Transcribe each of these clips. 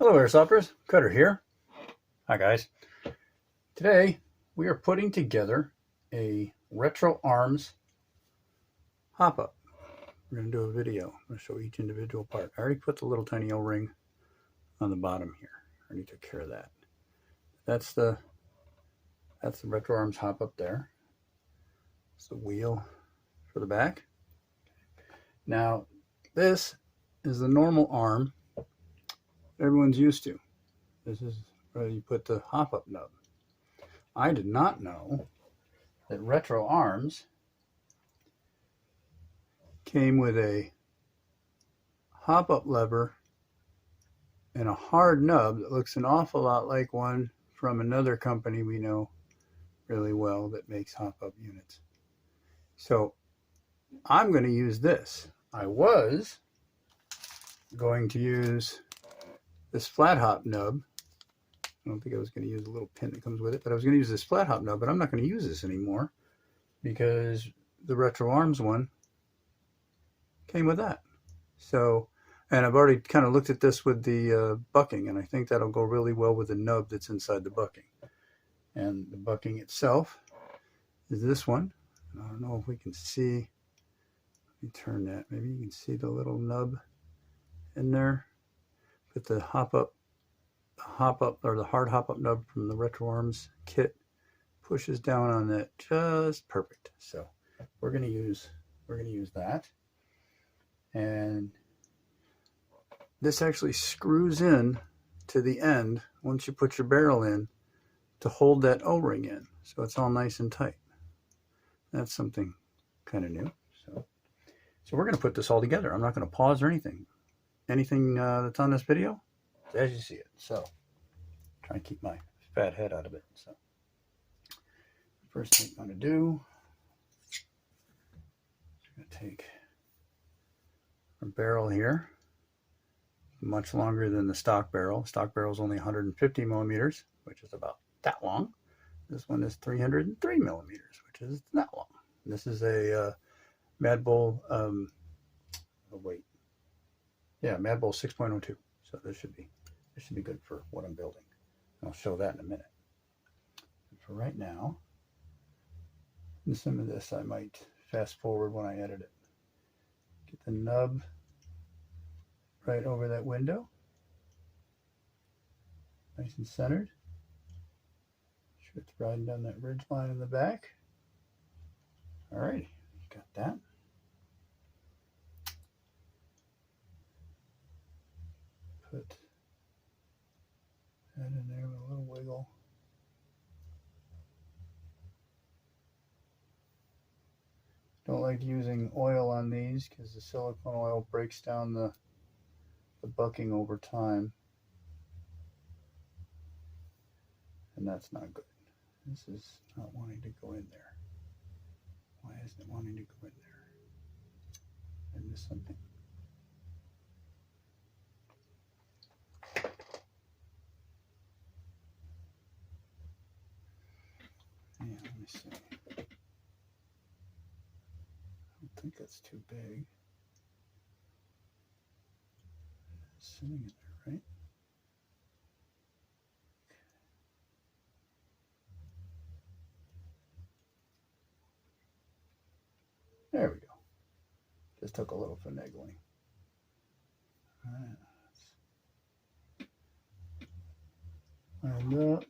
Hello Airsofters, Cutter here. Hi guys. Today we are putting together a retro arms hop-up. We're going to do a video. I'm going to show each individual part. I already put the little tiny O-ring on the bottom here. I already took care of that. That's the retro arms hop-up there. It's the wheel for the back. Now this is the normal arm everyone's used to. This is where you put the hop-up nub. I did not know that retro arms came with a hop-up lever and a hard nub that looks an awful lot like one from another company we know really well that makes hop-up units. So I'm going to use this. I was going to use this flat hop nub. I don't think I was going to use the little pin that comes with it, but I was going to use this flat hop nub, but I'm not going to use this anymore because the retro arms one came with that. So, and I've already kind of looked at this with the bucking, and I think that'll go really well with the nub that's inside the bucking. And the bucking itself is this one. I don't know if we can see. Let me turn that. Maybe you can see the little nub in there. But the hop up or the hard hop up nub from the retro arms kit pushes down on that just perfect. So we're gonna use that. And this actually screws in to the end once you put your barrel in to hold that O-ring in. So it's all nice and tight. That's something kind of new. So we're going to put this all together. I'm not going to pause or anything. Anything that's on this video, as you see it. So try and keep my fat head out of it. So first thing I'm going to do, I'm going to take a barrel here, much longer than the stock barrel. Stock barrel is only 150 millimeters, which is about that long. This one is 303 millimeters, which is that long. This is a Mad Bull, Mad Bull 6.02. So this should be good for what I'm building. I'll show that in a minute. And for right now, and some of this I might fast forward when I edit it. Get the nub right over that window, nice and centered. Sure it's riding down that ridge line in the back. All right, got that. Put that in there with a little wiggle. Don't like using oil on these because the silicone oil breaks down the bucking over time. And that's not good. This is not wanting to go in there. Why isn't it wanting to go in there? I missed something. Yeah, let me see. I don't think that's too big. It's sitting in there, right? There we go. Just took a little finagling. All right. Lined up.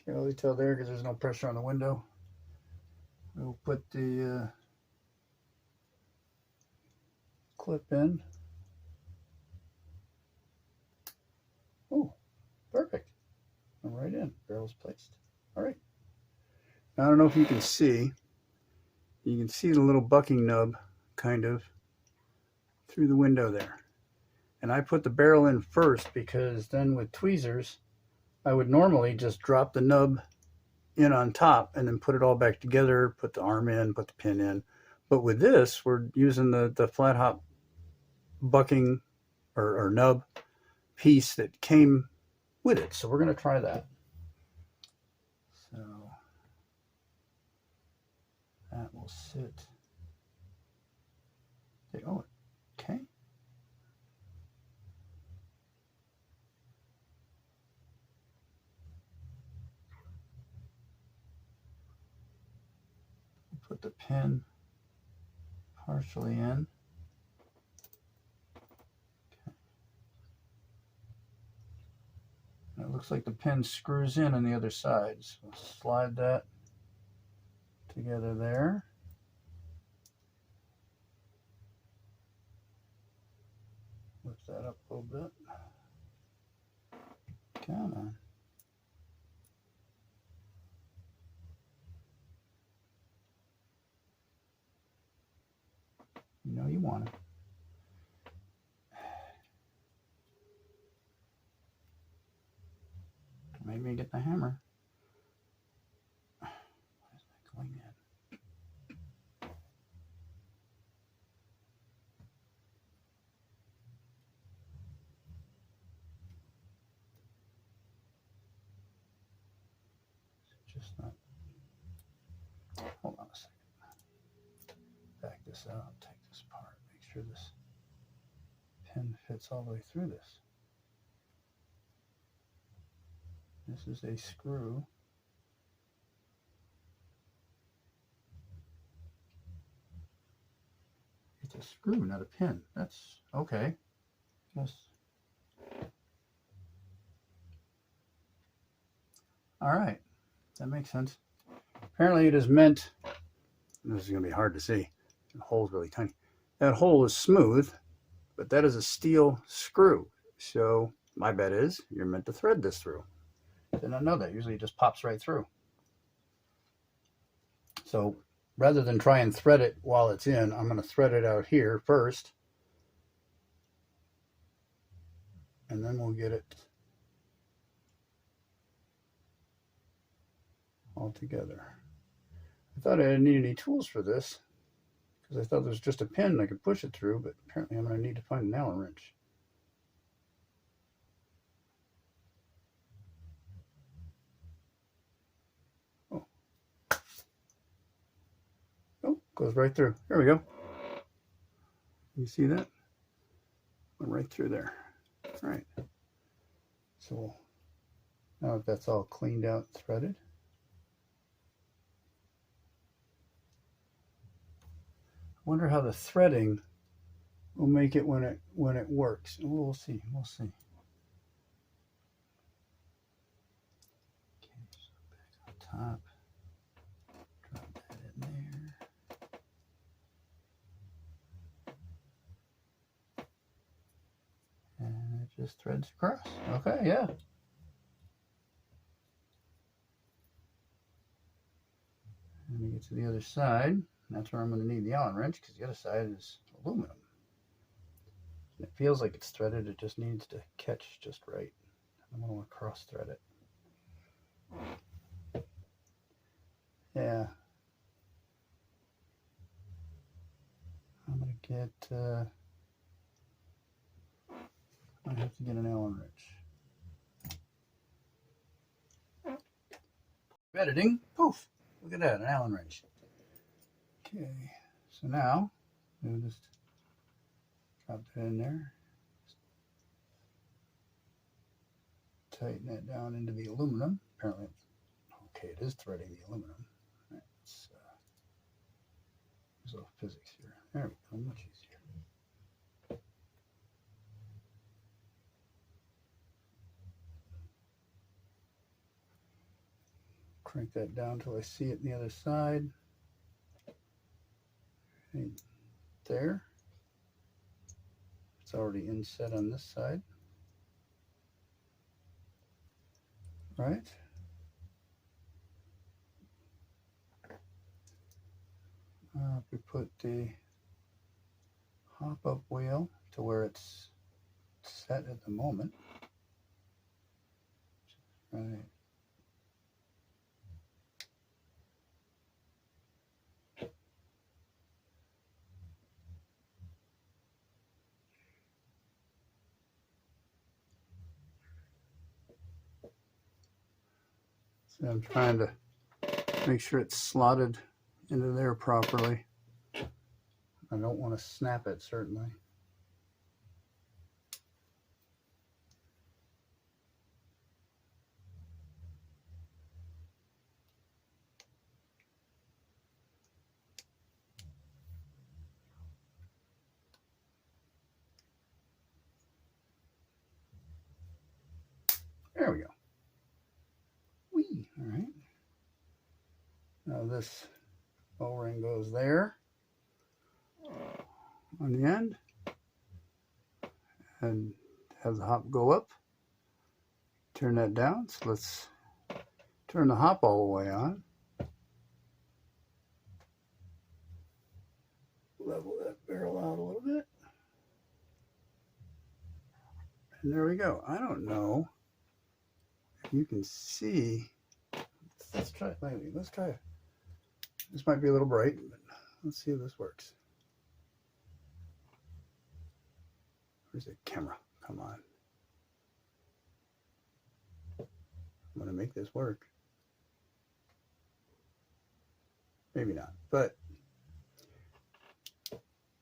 Can't really tell there because there's no pressure on the window. We'll put the clip in. Oh, perfect. I'm right in. Barrel's placed. All right. Now, I don't know if you can see. You can see the little bucking nub kind of through the window there. And I put the barrel in first because then with tweezers, I would normally just drop the nub in on top and then put it all back together, put the arm in, put the pin in. But with this, we're using the flat hop bucking or nub piece that came with it. So we're going to try that. So that will sit. Oh, okay. put the pin partially in. And it looks like the pin screws in on the other side. So we'll slide that together there. Lift that up a little bit. Come on. You know you want it. Maybe get the hammer. Where's that going at? Just not. Hold on a second. Back this out. Take this apart. Make sure this pin fits all the way through this. This is a screw. It's a screw, not a pin. That's okay. Yes. All right. That makes sense. Apparently it is meant, this is going to be hard to see. The hole's really tiny. That hole is smooth, but that is a steel screw. So my bet is you're meant to thread this through. Did not know that. Usually it just pops right through. So rather than try and thread it while it's in, I'm going to thread it out here first. And then we'll get it all together. I thought I didn't need any tools for this because I thought there was just a pin I could push it through, but apparently I'm going to need to find an Allen wrench. Oh, goes right through. There we go. You see that? Went right through there. All right. So now that that's all cleaned out, threaded, I wonder how the threading will make it when it works. We'll see. We'll see. Okay, so back on top. Drop that in there. And it just threads across. Okay, yeah. Let me get to the other side. That's where I'm going to need the Allen wrench because the other side is aluminum. It feels like it's threaded. It just needs to catch just right. I'm going to cross thread it. Yeah. I'm going to get, I have to get an Allen wrench. Editing, poof, look at that, an Allen wrench. Okay, so now we'll just drop that in there. Tighten it down into the aluminum. Apparently, okay, it is threading the aluminum. All right, let's use a little physics here. There we go, much easier. Crank that down till I see it on the other side. Right there. It's already inset on this side. Right. We put the hop-up wheel to where it's set at the moment. Right. So I'm trying to make sure it's slotted into there properly. I don't want to snap it, certainly. There we go. Whee! All right. Now this O-ring goes there on the end, and have the hop go up. Turn that down. So let's turn the hop all the way on. Level that barrel out a little bit. And there we go. I don't know if you can see. Let's try it. Maybe. Let's try it. This might be a little bright, but let's see if this works. Where's the camera? Come on. I'm going to make this work. Maybe not, but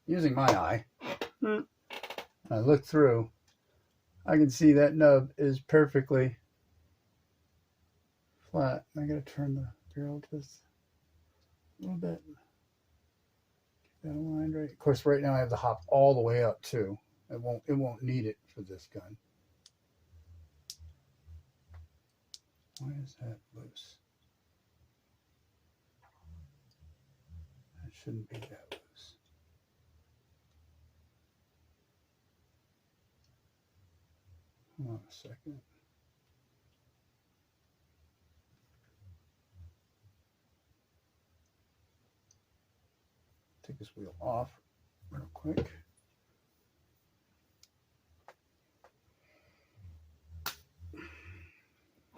using my eye, I look through, I can see that nub is perfectly flat. I got to turn the barrel just a little bit. Get that aligned right. Of course, right now I have the hop all the way up too. It won't need it for this gun. Why is that loose? That shouldn't be that loose. Hold on a second. Take this wheel off real quick.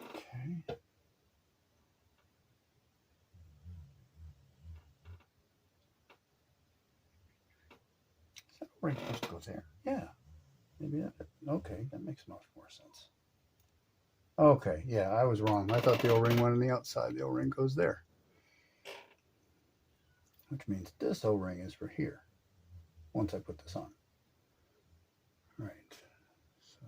Okay. Is that right supposed to go there? Yeah. Maybe that. Okay, that makes much more sense. Okay, yeah, I was wrong. I thought the O-ring went on the outside. The O-ring goes there. Which means this O-ring is for here. Once I put this on. All right. So.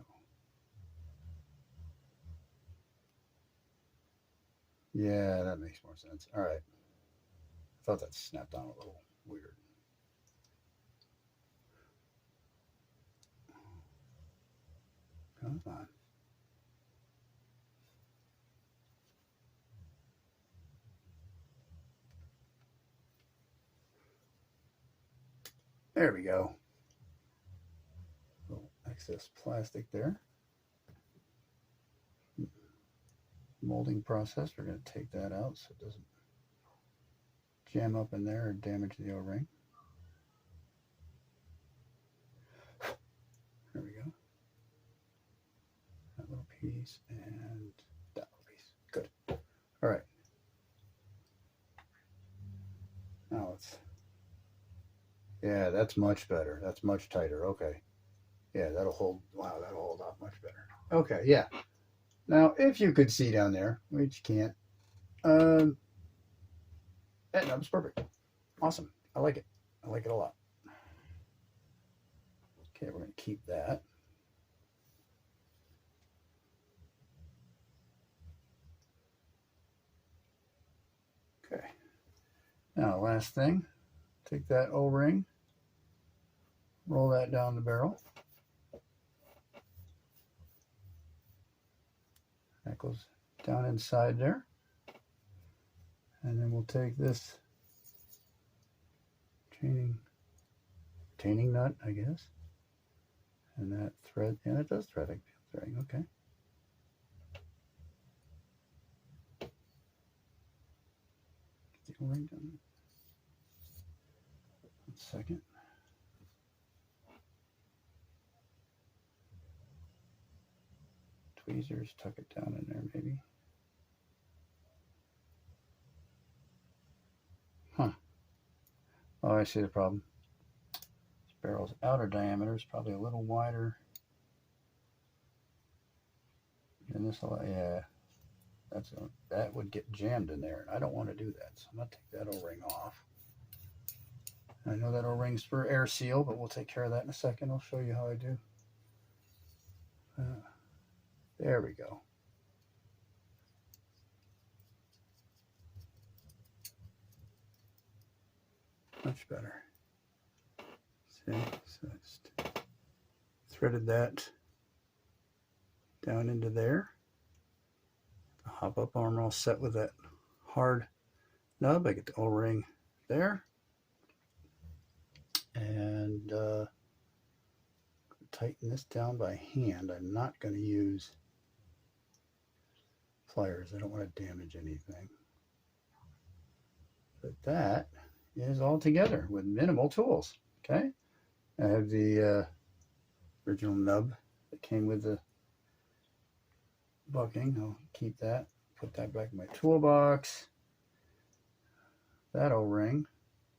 Yeah, that makes more sense. All right. I thought that snapped on a little weird. Come on. There we go. Little excess plastic there. Molding process, we're going to take that out so it doesn't jam up in there or damage the O-ring. There we go. That little piece and that little piece. Good. All right. Now it's, yeah, that's much better. That's much tighter. Okay. Yeah, that'll hold. Wow, that'll hold up much better. Okay, yeah. Now, if you could see down there, which you can't, that nub's perfect. Awesome. I like it. I like it a lot. Okay, we're going to keep that. Okay. Now, last thing, take that O-ring, roll that down the barrel. That goes down inside there. And then we'll take this retaining nut, I guess. And that thread, yeah, it does thread. I feel threading, okay. Get the O-ring done. 1 second. Tweezers, tuck it down in there maybe. Huh. Oh, I see the problem. This barrel's outer diameter is probably a little wider than this. Yeah, that would get jammed in there, and I don't want to do that. So I'm gonna take that O-ring off. I know that O-ring's for air seal, but we'll take care of that in a second. I'll show you how I do. There we go. Much better. See, so I just threaded that down into there. hop-up arm all set with that hard nub. I get the O-ring there. And tighten this down by hand. I'm not going to use pliers. I don't want to damage anything. But that is all together with minimal tools. Okay. I have the original nub that came with the bucking. I'll keep that. Put that back in my toolbox. That O-ring,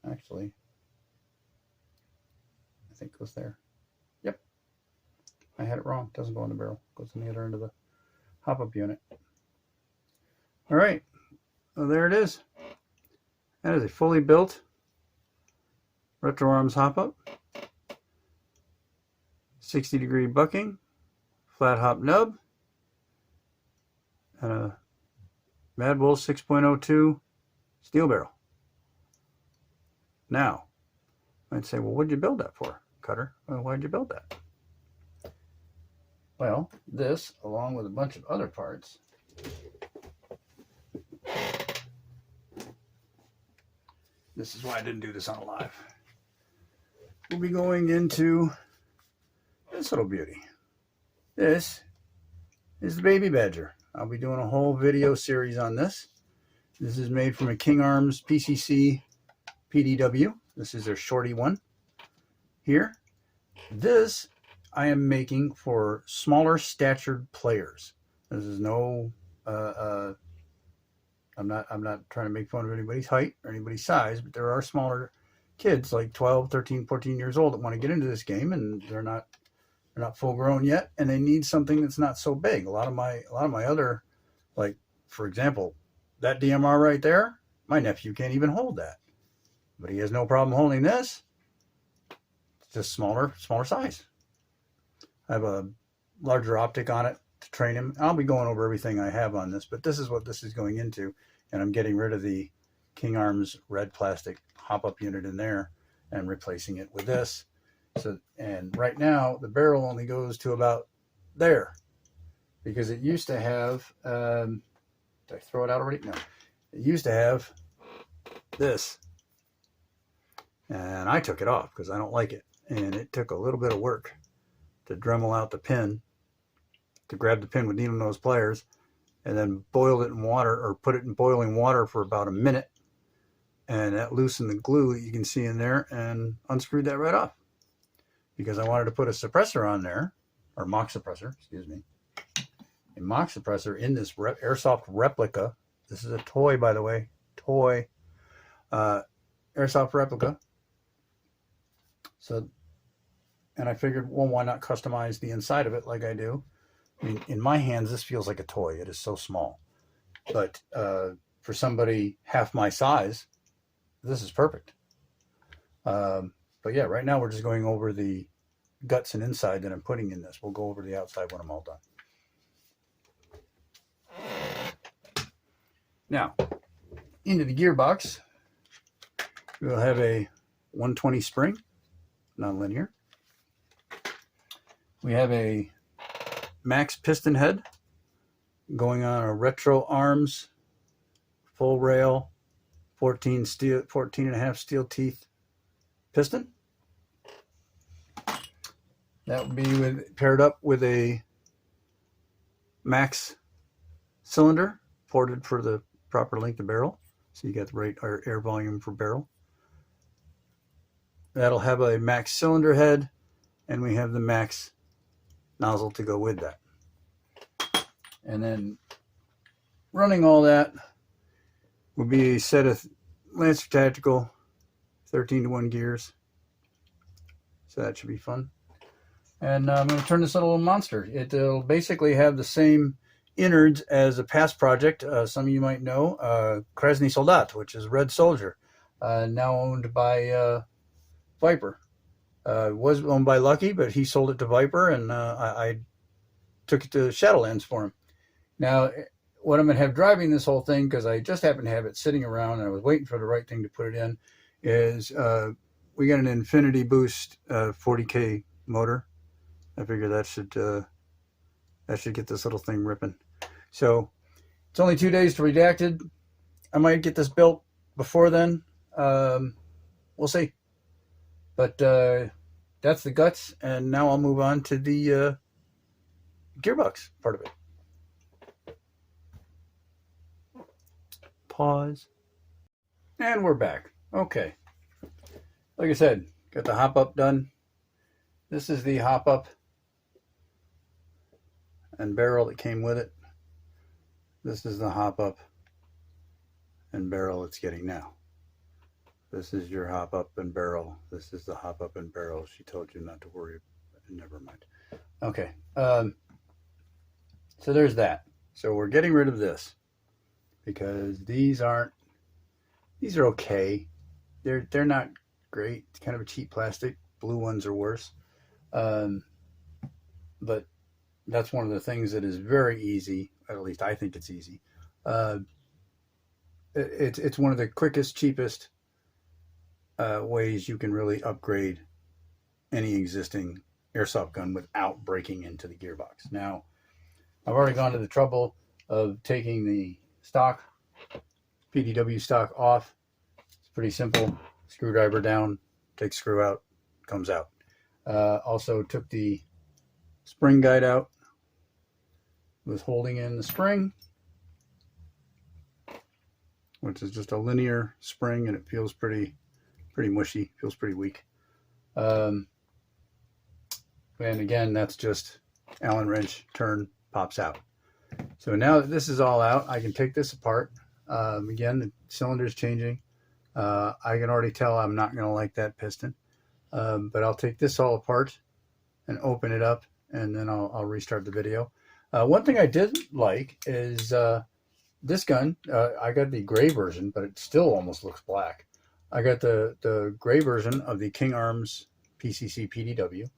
actually, I think goes there. Yep. I had it wrong. It doesn't go in the barrel. It goes on the other end of the hop-up unit. All right. So there it is. That is a fully built retro arms hop-up. 60-degree bucking, flat hop nub, and a Mad Bull 6.02 steel barrel. Now, I'd say, well, what did you build that for, Cutter? Well, why did you build that? Well, this, along with a bunch of other parts, this is why I didn't do this on a live. We'll be going into this little beauty. This is the Baby Badger. I'll be doing a whole video series on this. This is made from a King Arms PCC PDW. This is their shorty one here. This I am making for smaller statured players. This is no I'm not trying to make fun of anybody's height or anybody's size, but there are smaller kids like 12, 13, 14 years old that want to get into this game, and they're not full grown yet, and they need something that's not so big. A lot of my other, like, for example, that DMR right there, my nephew can't even hold that, but he has no problem holding this. It's just smaller size. I have a larger optic on it to train him. I'll be going over everything I have on this, but this is what this is going into, and I'm getting rid of the King Arms red plastic hop-up unit in there and replacing it with this. So, and right now the barrel only goes to about there, because it used to have, did I throw it out already? No. It used to have this, and I took it off because I don't like it. And it took a little bit of work to Dremel out the pin, to grab the pin with needle nose pliers, and then boiled it in water, or put it in boiling water for about a minute. And that loosened the glue that you can see in there and unscrewed that right off. Because I wanted to put a suppressor on there, or mock suppressor, excuse me. A mock suppressor in this Airsoft Replica. This is a toy, by the way. Toy. Airsoft Replica. So, and I figured, well, why not customize the inside of it like I do? I mean, in my hands, this feels like a toy. It is so small. But for somebody half my size, this is perfect. But yeah, right now we're just going over the guts and inside that I'm putting in this. We'll go over the outside when I'm all done. Now, into the gearbox, we'll have a 120 spring, non-linear. We have a max piston head going on a retro arms, full rail, 14 and a half steel teeth piston. That would be paired up with a max cylinder ported for the proper length of barrel, so you get the right air volume for barrel. That'll have a max cylinder head, and we have the max nozzle to go with that. And then running all that will be a set of Lancer Tactical 13-to-1 gears. So that should be fun. And I'm going to turn this into a little monster. It'll basically have the same innards as a past project. Some of you might know, Krasny Soldat, which is Red Soldier, now owned by Viper. Was owned by Lucky, but he sold it to Viper, and I took it to Shadowlands for him. Now, what I'm going to have driving this whole thing, because I just happen to have it sitting around and I was waiting for the right thing to put it in, is we got an Infinity Boost 40K motor. I figure that should get this little thing ripping. So It's only 2 days to redacted. I might get this built before then. We'll see. But that's the guts, and now I'll move on to the gearbox part of it. Pause. And we're back. Okay. Like I said, got the hop up done. This is the hop up and barrel that came with it. This is the hop up and barrel it's getting now. This is your hop up and barrel. This is the hop up and barrel. She told you not to worry. Never mind. Okay. So there's that. So we're getting rid of this because these are okay. They're not great. It's kind of a cheap plastic. Blue ones are worse. But that's one of the things that is very easy. At least I think it's easy. It's one of the quickest, cheapest ways you can really upgrade any existing airsoft gun without breaking into the gearbox. Now, I've already gone to the trouble of taking the stock, PDW stock off. It's pretty simple. Screwdriver down, take screw out, comes out. Also took the spring guide out. Was holding in the spring, which is just a linear spring, and it feels pretty mushy, feels pretty weak. And again, that's just Allen wrench, turn, pops out. So now that this is all out, I can take this apart. Again, the cylinder's changing. I can already tell I'm not going to like that piston. But I'll take this all apart and open it up, and then I'll restart the video. One thing I did like is this gun. I got the gray version, but it still almost looks black. I got the gray version of the King Arms PCC PDW.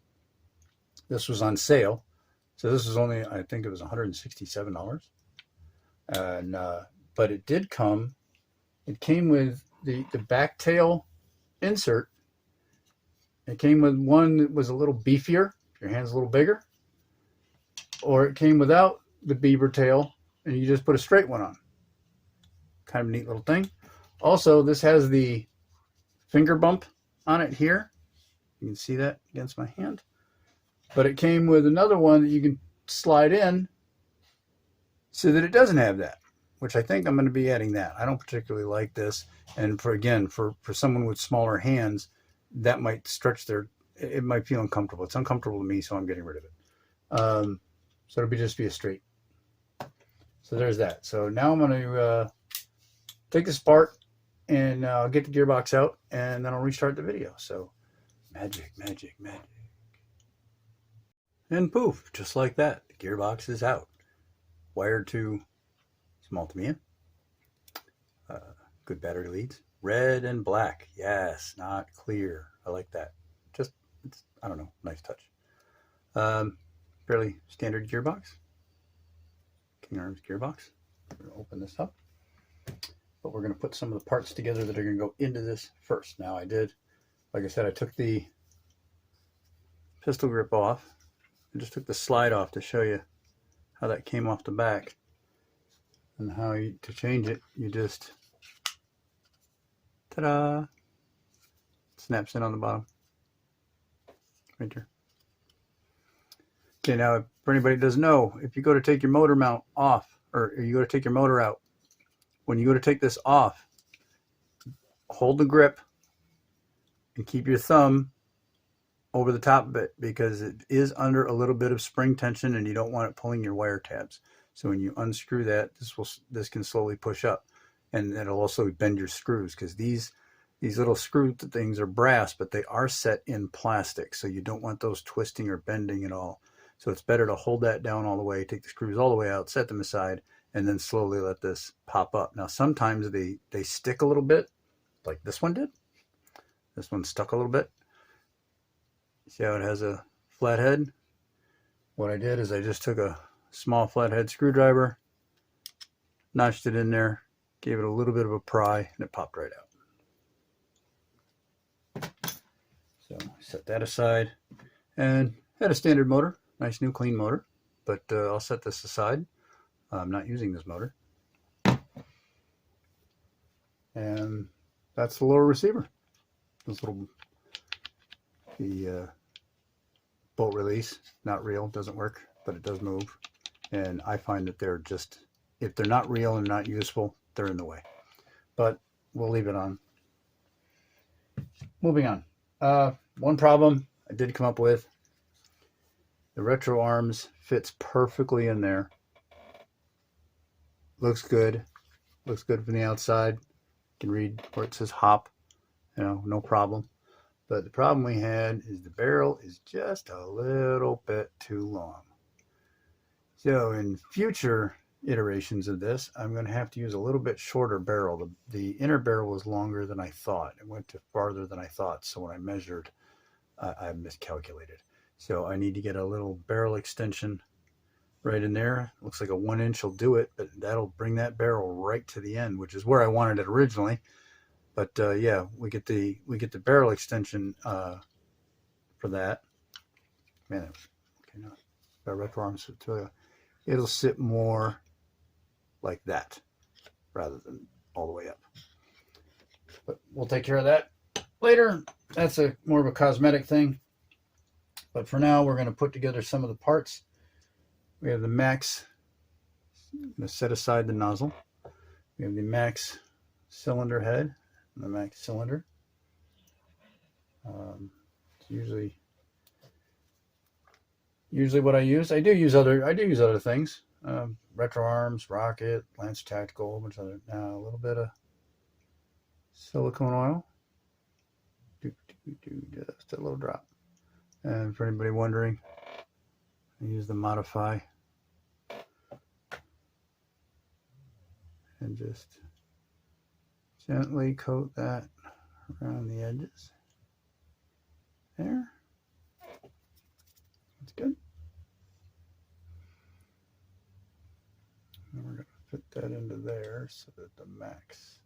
This was on sale. So this was only, I think it was $167. And but it did come, it came with the back tail insert. It came with one that was a little beefier, if your hand's a little bigger. Or it came without the beaver tail, and you just put a straight one on. Kind of a neat little thing. Also, this has the finger bump on it here. You can see that against my hand. But it came with another one that you can slide in so that it doesn't have that, which I think I'm going to be adding that. I don't particularly like this. And for someone with smaller hands, that might stretch it might feel uncomfortable. It's uncomfortable to me, so I'm getting rid of it. So it'll just be a straight. So there's that. So now I'm going to take this apart and I'll get the gearbox out, and then I'll restart the video. So magic, magic, magic. And poof, just like that, the gearbox is out. Wired to some Ultimia. Good battery leads. Red and black. Yes, not clear. I like that. Just, I don't know, nice touch. Fairly standard gearbox. King Arms gearbox. We're going to open this up. But we're going to put some of the parts together that are going to go into this first. Now like I said, I took the pistol grip off. I just took the slide off to show you how that came off the back. And how to change it, you just, ta-da, snaps in on the bottom. Right here. Okay, now for anybody that doesn't know, if you go to take your motor mount off, or you go to take your motor out, when you go to take this off, hold the grip and keep your thumb over the top of it, because it is under a little bit of spring tension and you don't want it pulling your wire tabs. So when you unscrew that, this can slowly push up, and it'll also bend your screws, because these little screw things are brass, but they are set in plastic, so you don't want those twisting or bending at all. So it's better to hold that down all the way, take the screws all the way out, set them aside, and then slowly let this pop up. Now sometimes they stick a little bit, like this one did. This one stuck a little bit. See how it has a flat head? What I did is I just took a small flathead screwdriver, notched it in there, gave it a little bit of a pry, and it popped right out. So set that aside, and had a standard motor, nice new clean motor, but I'll set this aside. I'm not using this motor. And that's the lower receiver. This little the bolt release, not real, doesn't work, but it does move. And I find that they're just, if they're not real and not useful, they're in the way. But we'll leave it on. Moving on. One problem I did come up with, the retro arms fits perfectly in there. Looks good. Looks good from the outside. You can read where it says hop, no problem. But the problem we had is the barrel is just a little bit too long. So in future iterations of this, I'm going to have to use a little bit shorter barrel. The inner barrel was longer than I thought. It went to farther than I thought. So when I measured, I miscalculated. So I need to get a little barrel extension right in there. Looks like a 1 inch will do it, but that'll bring that barrel right to the end, which is where I wanted it originally. But yeah, we get the barrel extension for that. Man, okay, no, our retro arms, it'll sit more like that rather than all the way up. But we'll take care of that later. That's more of a cosmetic thing. But for now, we're going to put together some of the parts. We have the max. I'm going to set aside the nozzle. We have the max cylinder head and the max cylinder. It's usually what I use. I do use other things. Retro arms, rocket, Lance Tactical, a bunch of other. Now a little bit of silicone oil. Just a little drop. And for anybody wondering, I use the Modify and just gently coat that around the edges. There. That's good. And we're going to fit that into there so that the max,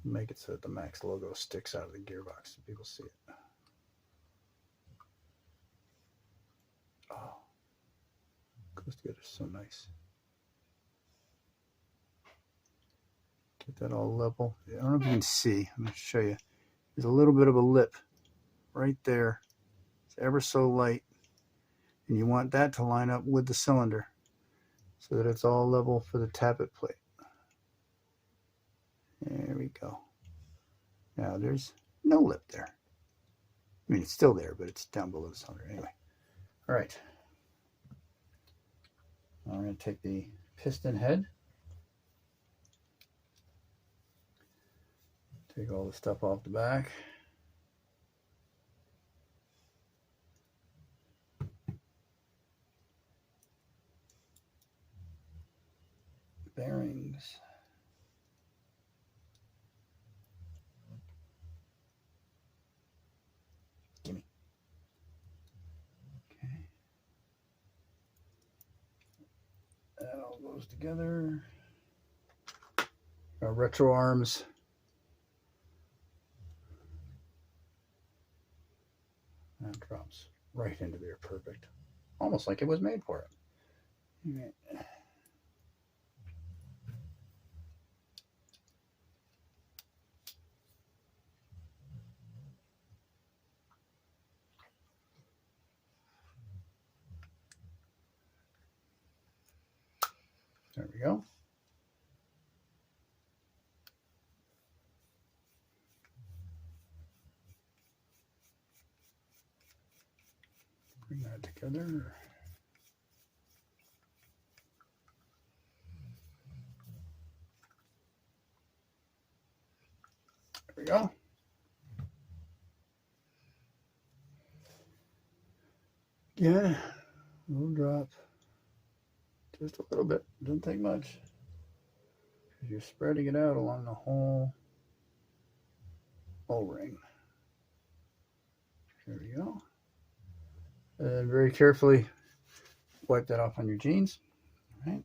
make it so that the max logo sticks out of the gearbox so people see it. Oh, goes together so nice. Get that all level. I don't know if you can see. I'm going to show you. There's a little bit of a lip right there. It's ever so light. And you want that to line up with the cylinder so that it's all level for the tappet plate. There we go. Now there's no lip there. I mean, it's still there, but it's down below the cylinder. Anyway. All right. Now we're going to take the piston head. Take all the stuff off the back. Bearings. Gimme. Okay. That all goes together. Our retro arms. That drops right into there, perfect. Almost like it was made for it. There we go. Bring that together. There we go. Again, we'll drop just a little bit. Doesn't take much. You're spreading it out along the whole O-ring. There we go. And very carefully wipe that off on your jeans. All right.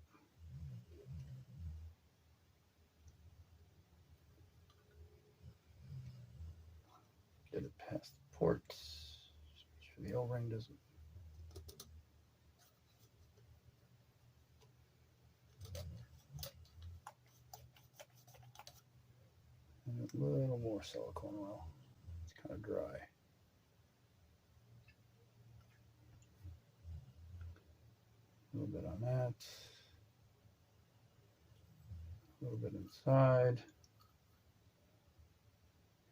Get it past the ports. Just make sure the O-ring doesn't. A little more silicone oil. It's kind of dry. A little bit on that. A little bit inside.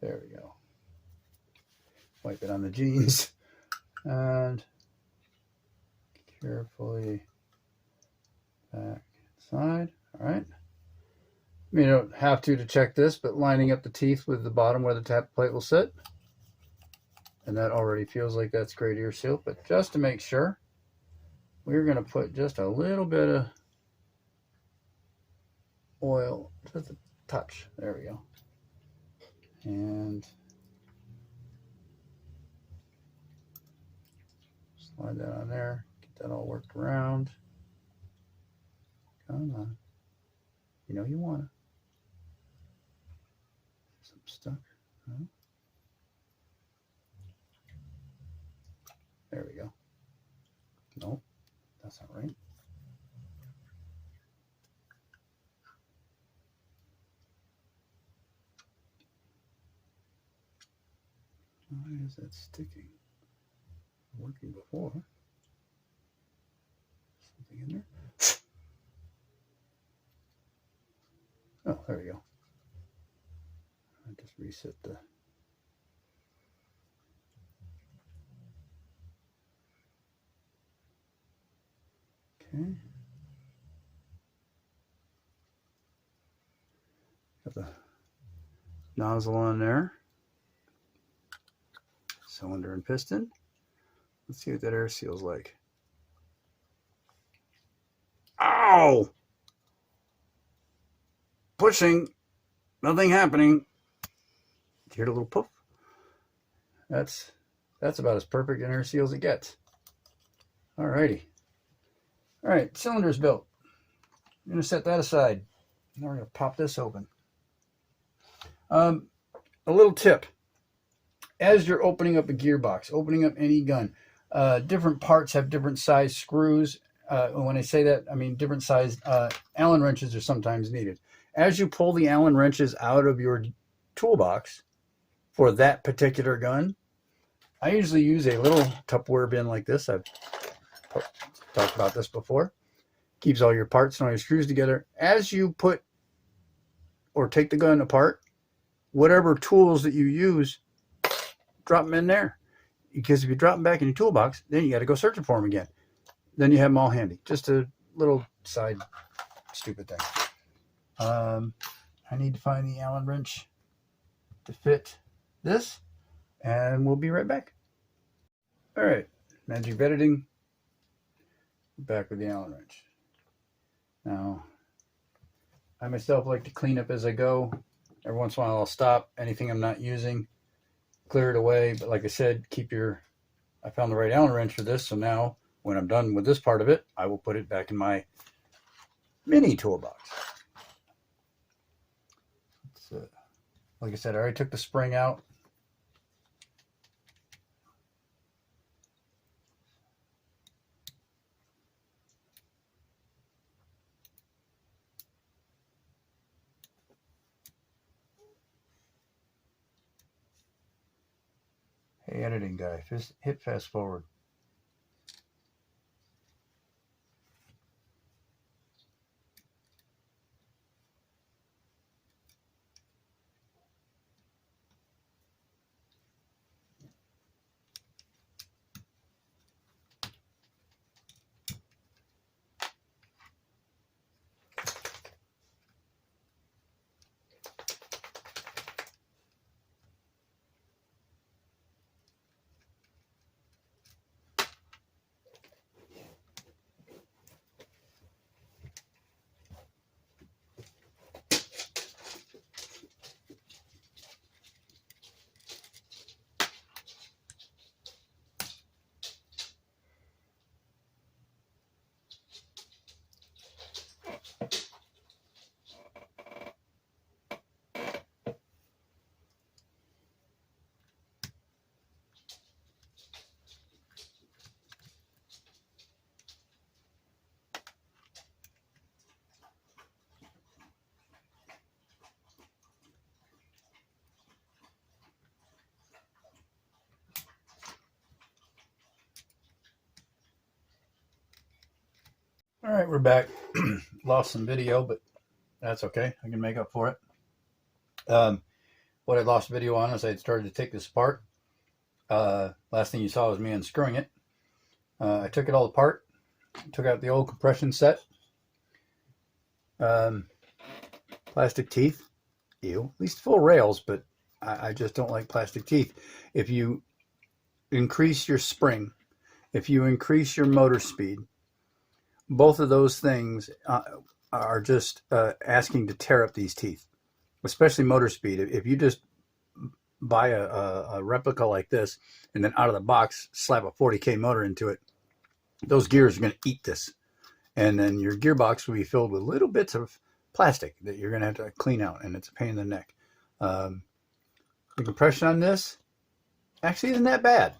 There we go. Wipe it on the jeans and carefully back inside. All right. You don't have to check this, but lining up the teeth with the bottom where the tap plate will sit. And that already feels like that's great ear seal. But just to make sure, we're going to put just a little bit of oil, just a touch. There we go. And slide that on there. Get that all worked around. Come on. You know you want to. Some stuck. Huh? There we go. Nope, that's not right. Why is that sticking? Working before. Something in there. Oh, there we go. I just reset the. Okay. Got the nozzle on there. Cylinder and piston. Let's see what that air seal's like. Ow! Pushing. Nothing happening. Hear the little poof? That's about as perfect an air seal as it gets. Alrighty. Alright, cylinder's built. I'm going to set that aside. Now we're going to pop this open. A little tip. As you're opening up a gearbox, opening up any gun, different parts have different size screws. When I say that, I mean different size Allen wrenches are sometimes needed. As you pull the Allen wrenches out of your toolbox for that particular gun, I usually use a little Tupperware bin like this. I've talked about this before. Keeps all your parts and all your screws together. As you put or take the gun apart, whatever tools that you use, drop them in there. Because if you drop them back in your toolbox, then you got to go searching for them again. Then you have them all handy. Just a little side stupid thing. I need to find the Allen wrench to fit this, and we'll be right back. All right, magic of editing. Back with the Allen wrench. Now, I myself like to clean up as I go. Every once in a while I'll stop anything I'm not using, clear it away. But like I said, I found the right Allen wrench for this. So now when I'm done with this part of it, I will put it back in my mini toolbox. Like I said, I already took the spring out. Hey, editing guy, just hit fast forward. All right, we're back. Lost some video, but that's okay. I can make up for it. What I lost video on is I had started to take this apart. Last thing you saw was me unscrewing it. I took it all apart, took out the old compression set. Plastic teeth. Ew. At least full rails, but I just don't like plastic teeth. If you increase your spring, if you increase your motor speed, both of those things are just asking to tear up these teeth, especially motor speed. If you just buy a replica like this and then out of the box slap a 40K motor into it, those gears are going to eat this. And then your gearbox will be filled with little bits of plastic that you're going to have to clean out, and it's a pain in the neck. The compression on this actually isn't that bad.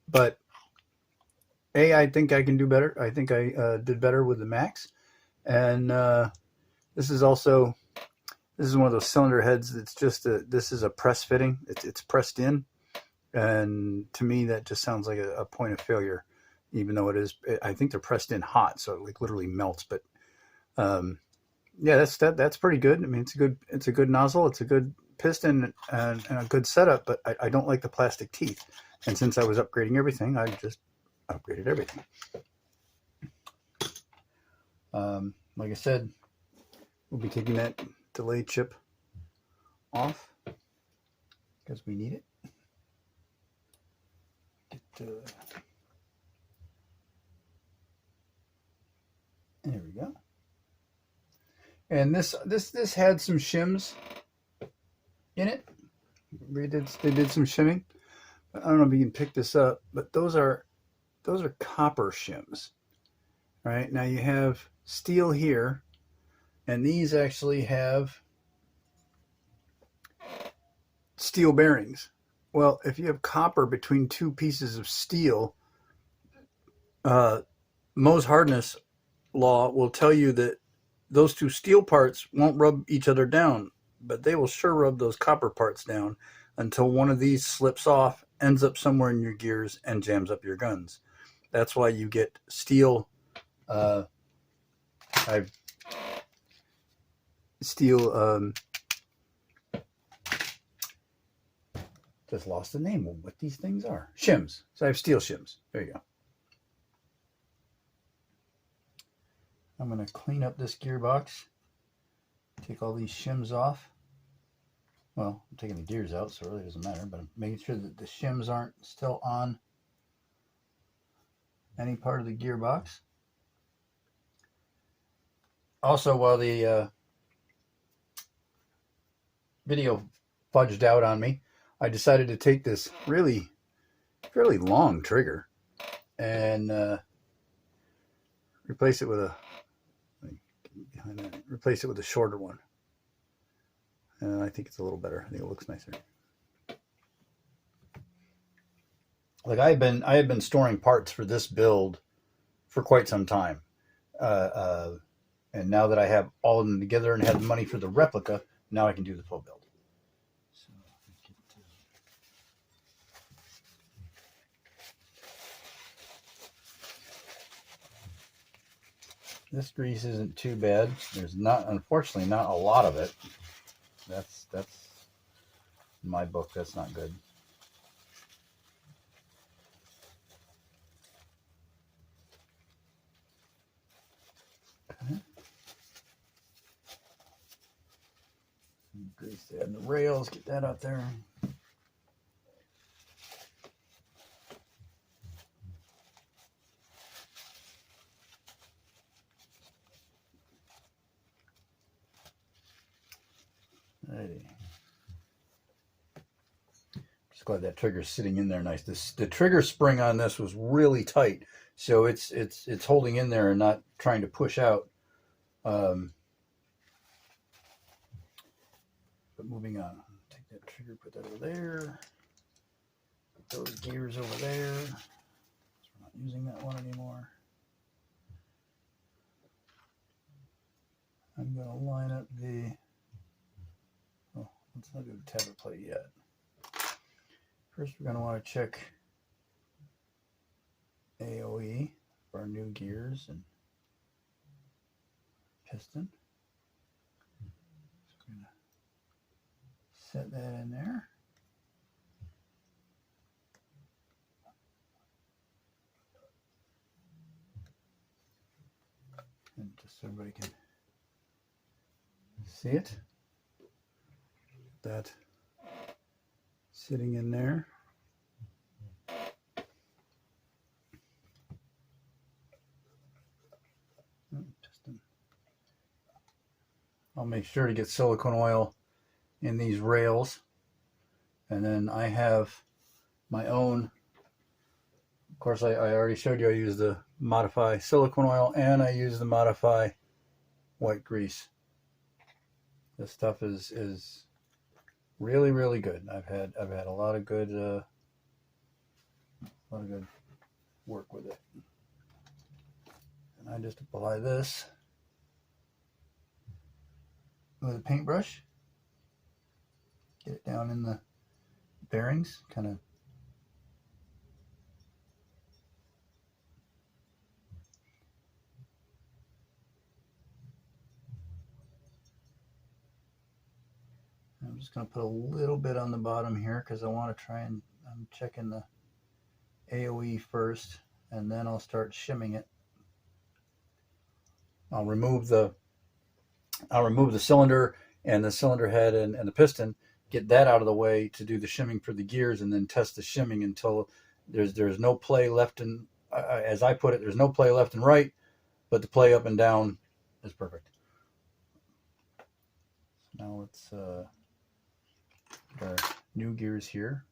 But I think I can do better. I think I did better with the Max. And this is one of those cylinder heads that's just this is a press fitting. It's pressed in. And to me, that just sounds like a point of failure, even though it is. I think they're pressed in hot, so it like literally melts. But yeah, that's pretty good. I mean, it's a good nozzle. It's a good piston and a good setup. But I don't like the plastic teeth. And since I was upgrading everything, I just upgraded everything. Like I said, we'll be taking that delay chip off because we need it. There we go. And this had some shims in it. They did some shimming. I don't know if you can pick this up, but those are copper shims. Right now you have steel here, and these actually have steel bearings. Well, if you have copper between two pieces of steel, Mohs hardness law will tell you that those two steel parts won't rub each other down, but they will sure rub those copper parts down until one of these slips off, ends up somewhere in your gears, and jams up your guns. That's why you get steel. Just lost the name of what these things are. Shims. So I have steel shims. There you go. I'm going to clean up this gearbox. Take all these shims off. Well, I'm taking the gears out, so it really doesn't matter, but I'm making sure that the shims aren't still on any part of the gearbox. Also, while the video fudged out on me, I decided to take this really fairly long trigger and replace it with a shorter one. And I think it's a little better. I think it looks nicer. Like I had been storing parts for this build for quite some time, and now that I have all of them together and have the money for the replica, now I can do the full build. So this grease isn't too bad. There's unfortunately not a lot of it. That's in my book. That's not good. Okay. Grease that in the rails. Get that out there. Alrighty. Just glad that trigger's sitting in there nice. The trigger spring on this was really tight, so it's holding in there and not trying to push out. But moving on, take that trigger, put that over there. Put those gears over there. We're not using that one anymore. I'm going to line up the. Oh, let's not do the tablet plate yet. First, we're going to want to check AOE for our new gears, and piston. So we're going to set that in there. And just so everybody can see it. That sitting in there. I'll make sure to get silicone oil in these rails, and then I have my own. Of course, I already showed you I use the Modify silicone oil, and I use the Modify white grease. This stuff is really, really good. I've had a lot of good work with it. And I just apply this with a paintbrush. Get it down in the bearings, kind of. I'm just going to put a little bit on the bottom here because I want to try and I'm checking the AOE first, and then I'll start shimming it. I'll remove the cylinder and the cylinder head and the piston, get that out of the way to do the shimming for the gears, and then test the shimming until there's no play left and as I put it, there's no play left and right, but the play up and down is perfect. Now let's our new gears here.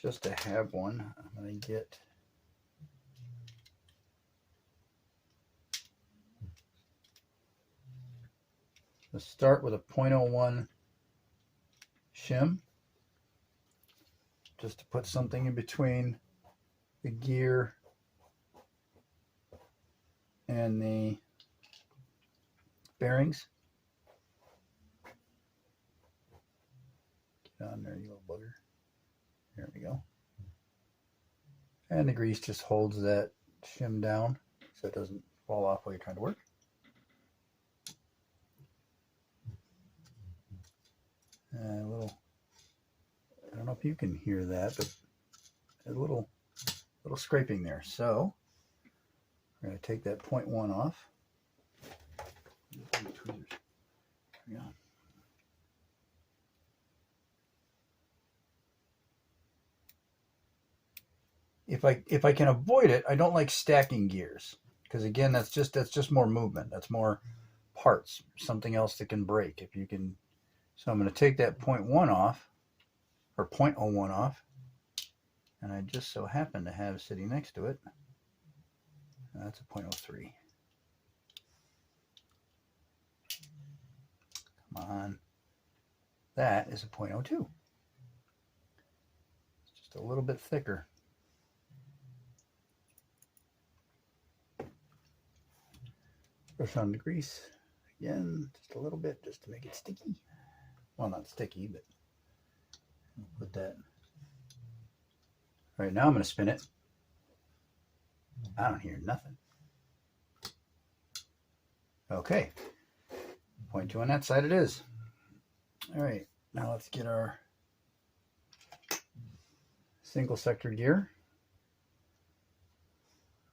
Just to have one, I'm going to get let's start with a 0.01 shim, just to put something in between the gear and the bearings. Get on there, you little bugger. There we go. And the grease just holds that shim down so it doesn't fall off while you're trying to work. A little, I don't know if you can hear that, but a little scraping there. So we're going to take that 0.1 off. Yeah. If I can avoid it, I don't like stacking gears, because again, that's just more movement. That's more parts, something else that can break. If you can, so I'm going to take that 0.1 off, or 0.01 off, and I just so happen to have sitting next to it. That's a 0.03. Come on, that is a 0.02. It's just a little bit thicker. Brush on the grease again, just a little bit, just to make it sticky. Well, not sticky, but I'll put that. All right, now I'm going to spin it. I don't hear nothing. Okay, 0.2 on that side it is. All right, now let's get our single sector gear.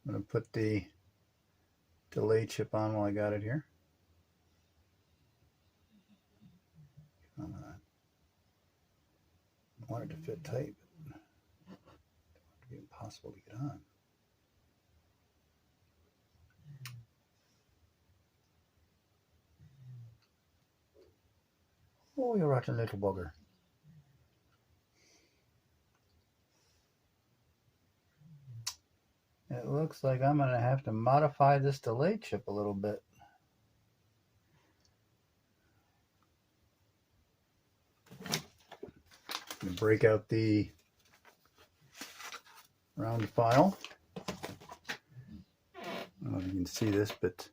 I'm going to put the delay chip on while I got it here. Come on. I want it to fit tight, but it would be impossible to get on. Oh, you're rotten little bugger. It looks like I'm going to have to modify this delay chip a little bit. I'm going to break out the round file. I don't know if you can see this, but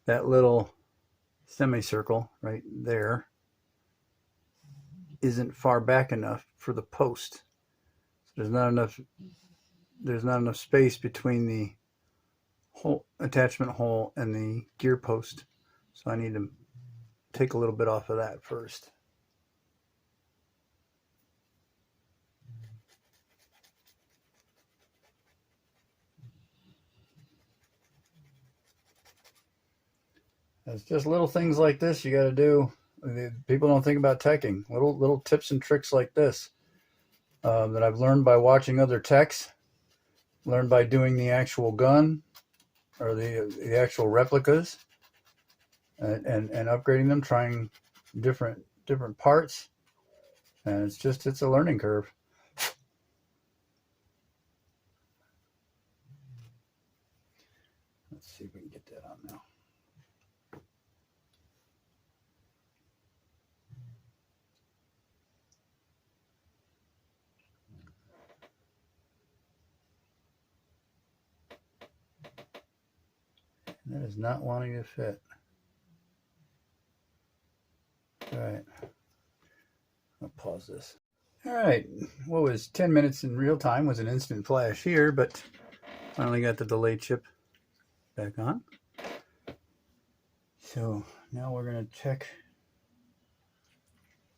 that little semicircle right there isn't far back enough for the post. So there's not enough there's not enough space between the hole, attachment hole and the gear post. So I need to take a little bit off of that first. It's just little things like this you got to do. People don't think about teching. Little tips and tricks like this that I've learned by watching other techs, learned by doing the actual gun or the actual replicas, and upgrading them, trying different parts, and it's a learning curve. Let's see if we can get that on now. That is not wanting to fit. All right, I'll pause this. All right, what was 10 minutes in real time was an instant flash here, but finally got the delay chip back on. So now we're gonna check.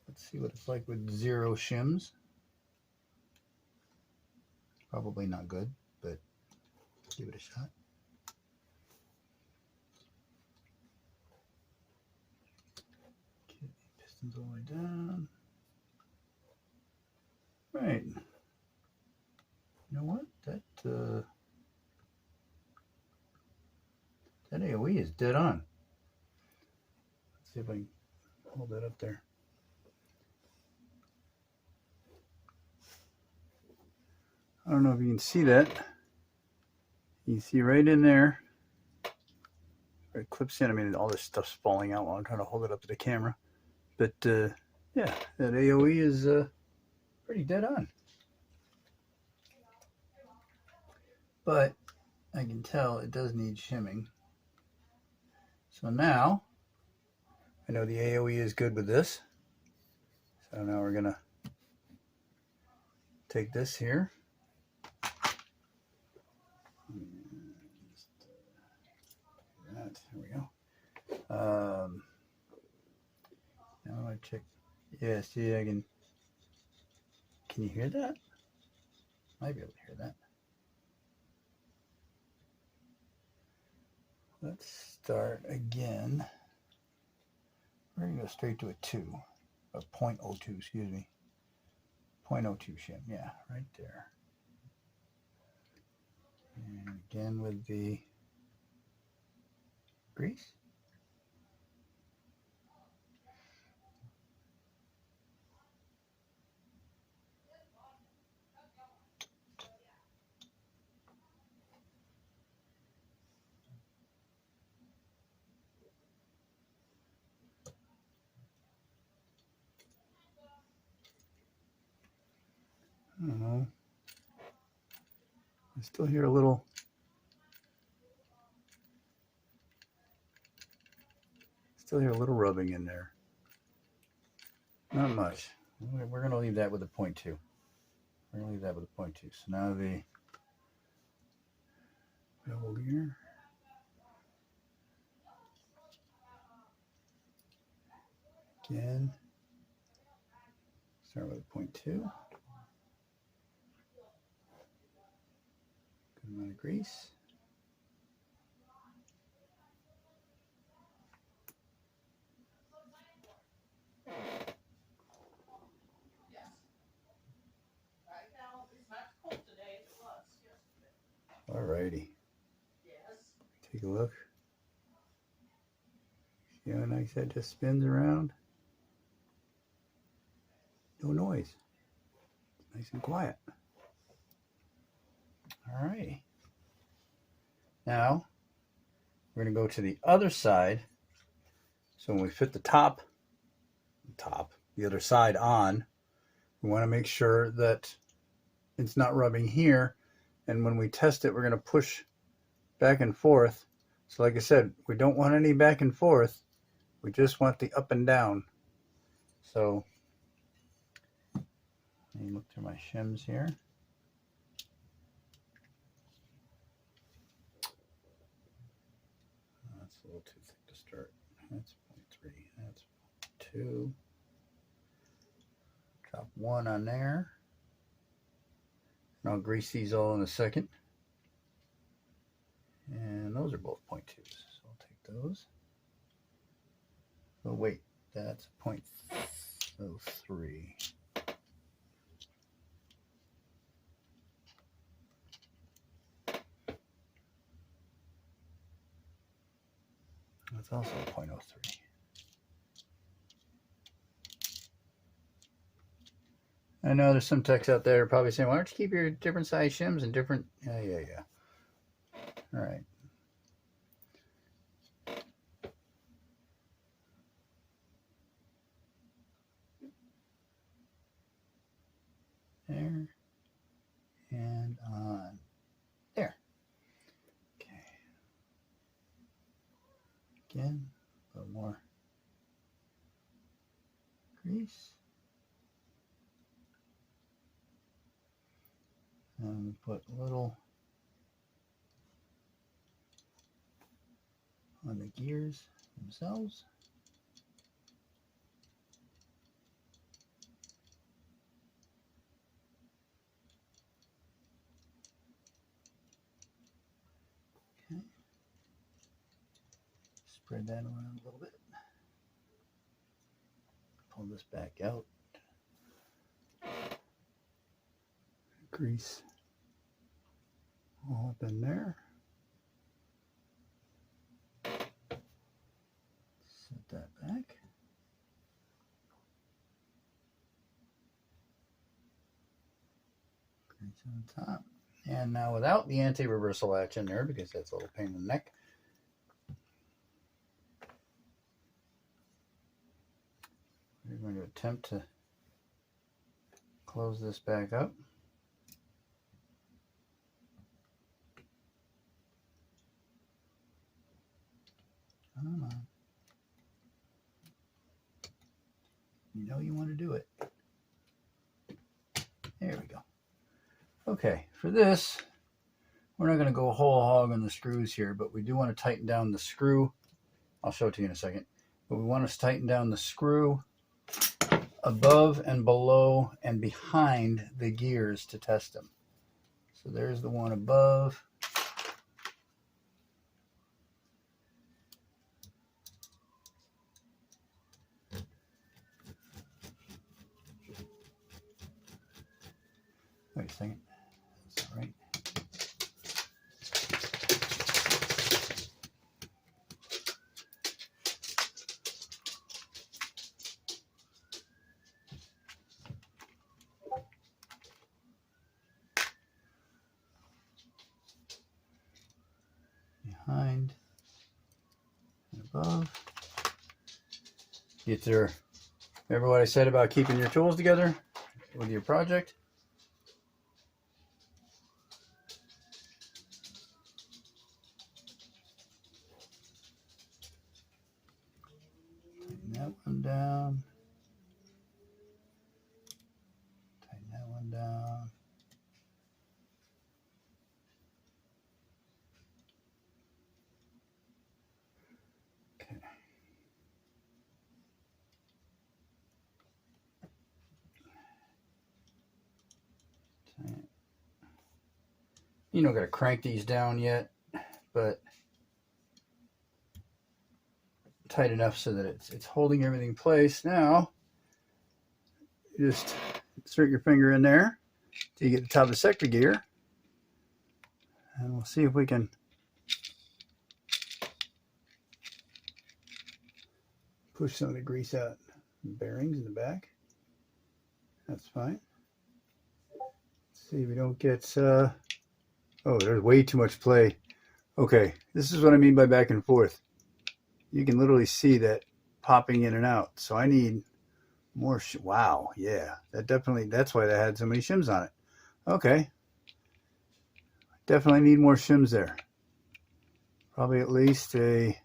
Let's see what it's like with 0 shims. Probably not good, but give it a shot. Okay, pistons all the way down. Right. You know what? That AOE is dead on. Let's see if I can hold that up there. I don't know if you can see that. You can see right in there. It clips in. I mean, all this stuff's falling out while I'm trying to hold it up to the camera. But yeah, that AOE is pretty dead on. But I can tell it does need shimming. So now, I know the AOE is good with this. So now we're gonna take this here. There we go. Now I check. Yeah, see, I can. Can you hear that? Might be able to hear that. Let's start again. We're gonna go straight to a 2, a 0.02. Excuse me. 0.02 shim. Yeah, right there. And again with the grease. I don't know. I still hear a little. Still hear a little rubbing in there. Not much. We're going to leave that with a 0.2. We're going to leave that with a 0.2. So now the bevel gear. Again. Start with a 0.2. Good amount of grease. Alrighty. Take a look. See how nice that just spins around? No noise. It's nice and quiet. Alrighty. Now, we're going to go to the other side. So when we fit the the other side on, we want to make sure that it's not rubbing here. And when we test it, we're going to push back and forth. So like I said, we don't want any back and forth. We just want the up and down. So let me look through my shims here. a little too thick to start. That's 0.3. That's 2. Drop 1 on there. And I'll grease these all in a second. And those are both 0.2s. So I'll take those. Oh wait, that's 0.03. That's also 0.03. I know there's some techs out there probably saying, why don't you keep your different size shims and different... Yeah. All right. There. And on. There. Okay. Again, a little more grease. And put a little on the gears themselves. Okay. Spread that around a little bit. Pull this back out. Grease all up in there. Set that back. Grease on top. And now without the anti-reversal latch in there, because that's a little pain in the neck, we're going to attempt to close this back up. Come on. You know you want to do it. There we go. Okay, for this, we're not going to go whole hog on the screws here, but we do want to tighten down the screw. I'll show it to you in a second. But we want to tighten down the screw above and below and behind the gears to test them. So there's the one above. Wait a second. That's all right. Behind and above. Get there. Remember what I said about keeping your tools together with your project? Tighten that one down. Tighten that one down. Okay. You don't got to crank these down yet, but tight enough so that it's holding everything in place. Now, you just insert your finger in there till you get the top of the sector gear, and we'll see if we can push some of the grease out. Bearings in the back. That's fine. Let's see if we don't get oh, there's way too much play. Okay, this is what I mean by back and forth. You can literally see that popping in and out. So I need more. Wow, yeah, that's why that had so many shims on it. Okay, definitely need more shims there. Probably at least a,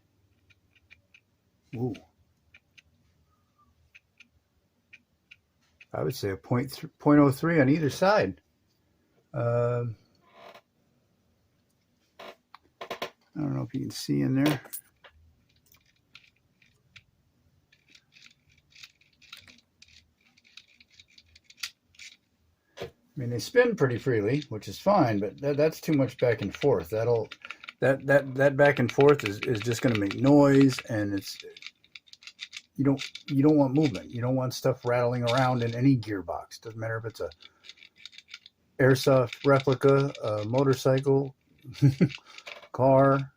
I would say a 0.03 on either side. I don't know if you can see in there. I mean, they spin pretty freely, which is fine, but that's too much back and forth. That back and forth is just going to make noise, and you don't want movement. You don't want stuff rattling around in any gearbox. Doesn't matter if it's a Airsoft replica, a motorcycle, car.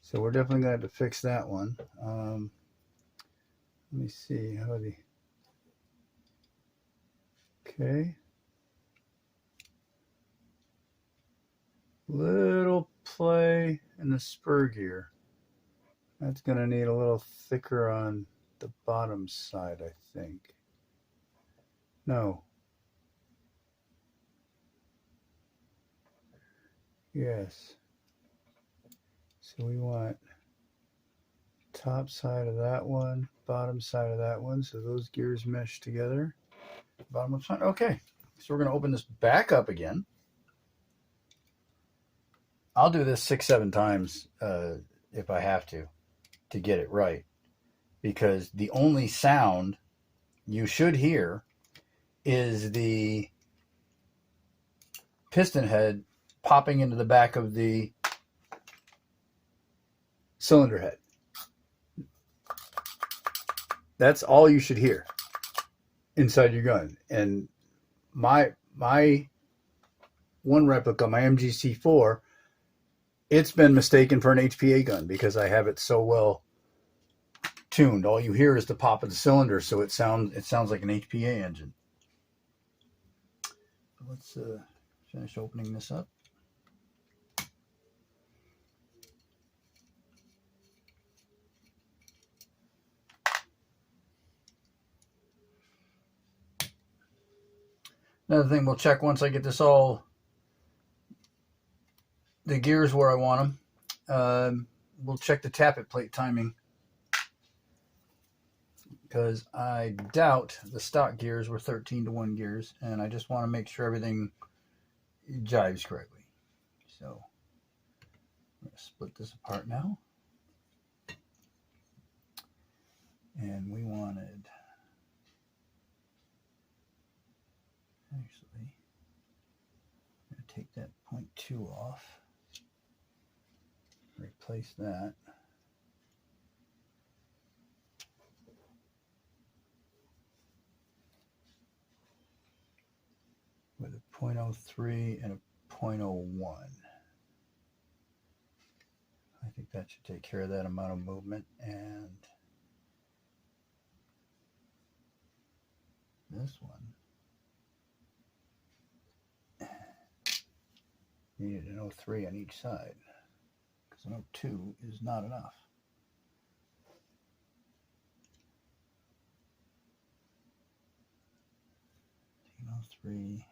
So we're definitely going to have to fix that one. Let me see how the. Okay. Little play in the spur gear. That's going to need a little thicker on the bottom side, I think. No. Yes. So we want top side of that one, bottom side of that one, so those gears mesh together. Bottom left side. Okay. So we're going to open this back up again. I'll do this 6-7 times if I have to get it right, because the only sound you should hear is the piston head popping into the back of the cylinder head. That's all you should hear inside your gun. And my one replica, my MGC4, it's been mistaken for an HPA gun because I have it so well tuned. All you hear is the pop of the cylinder, so it sounds like an HPA engine. Let's finish opening this up. Another thing we'll check once I get this all, the gears where I want them. We'll check the tappet plate timing, because I doubt the stock gears were 13-to-1 gears, and I just want to make sure everything jives correctly. So I'm going to split this apart now. And we wanted, actually, I'm going to take that 0.2 off, replace that. With a 0.03 and a 0.01. I think that should take care of that amount of movement. And this one needed an 0.3 on each side, because an 0.2 is not enough. Take an 0.3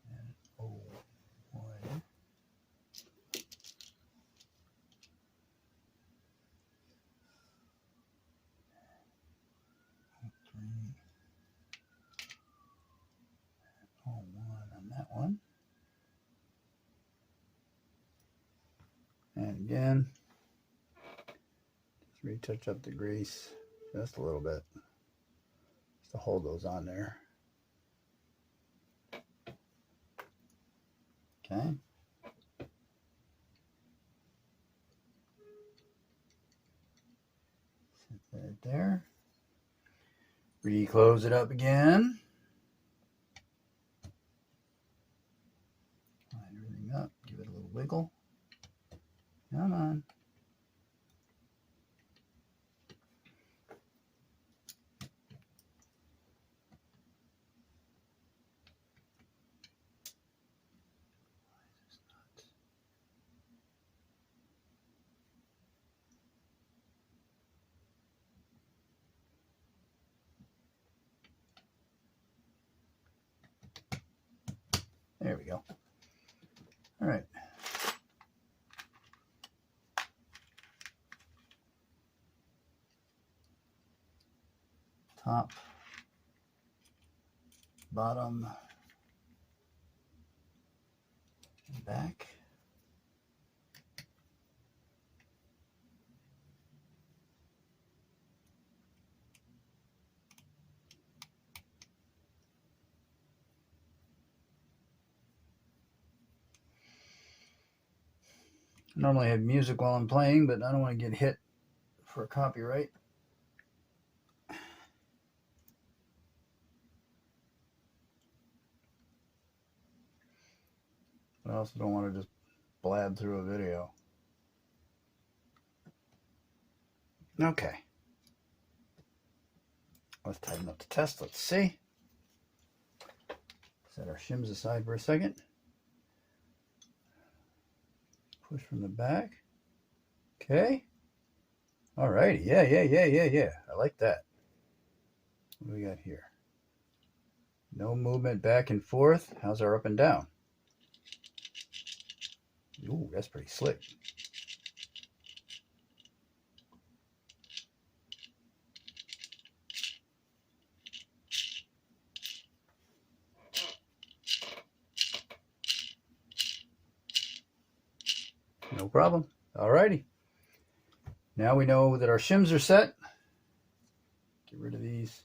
and 0.1. On that one. And again, just retouch up the grease just a little bit, just to hold those on there. Okay. Set that there. Reclose it up again. Line everything up, give it a little wiggle. Come on. There we go. All right. Top, bottom, and back. Normally I have music while I'm playing, but I don't want to get hit for copyright. I also don't want to just blab through a video. Okay. Let's tighten up the test. Let's see. Set our shims aside for a second. Push from the back. Okay. Alrighty. Yeah. I like that. What do we got here? No movement back and forth. How's our up and down? Ooh, that's pretty slick. No problem. Alrighty. Now we know that our shims are set. Get rid of these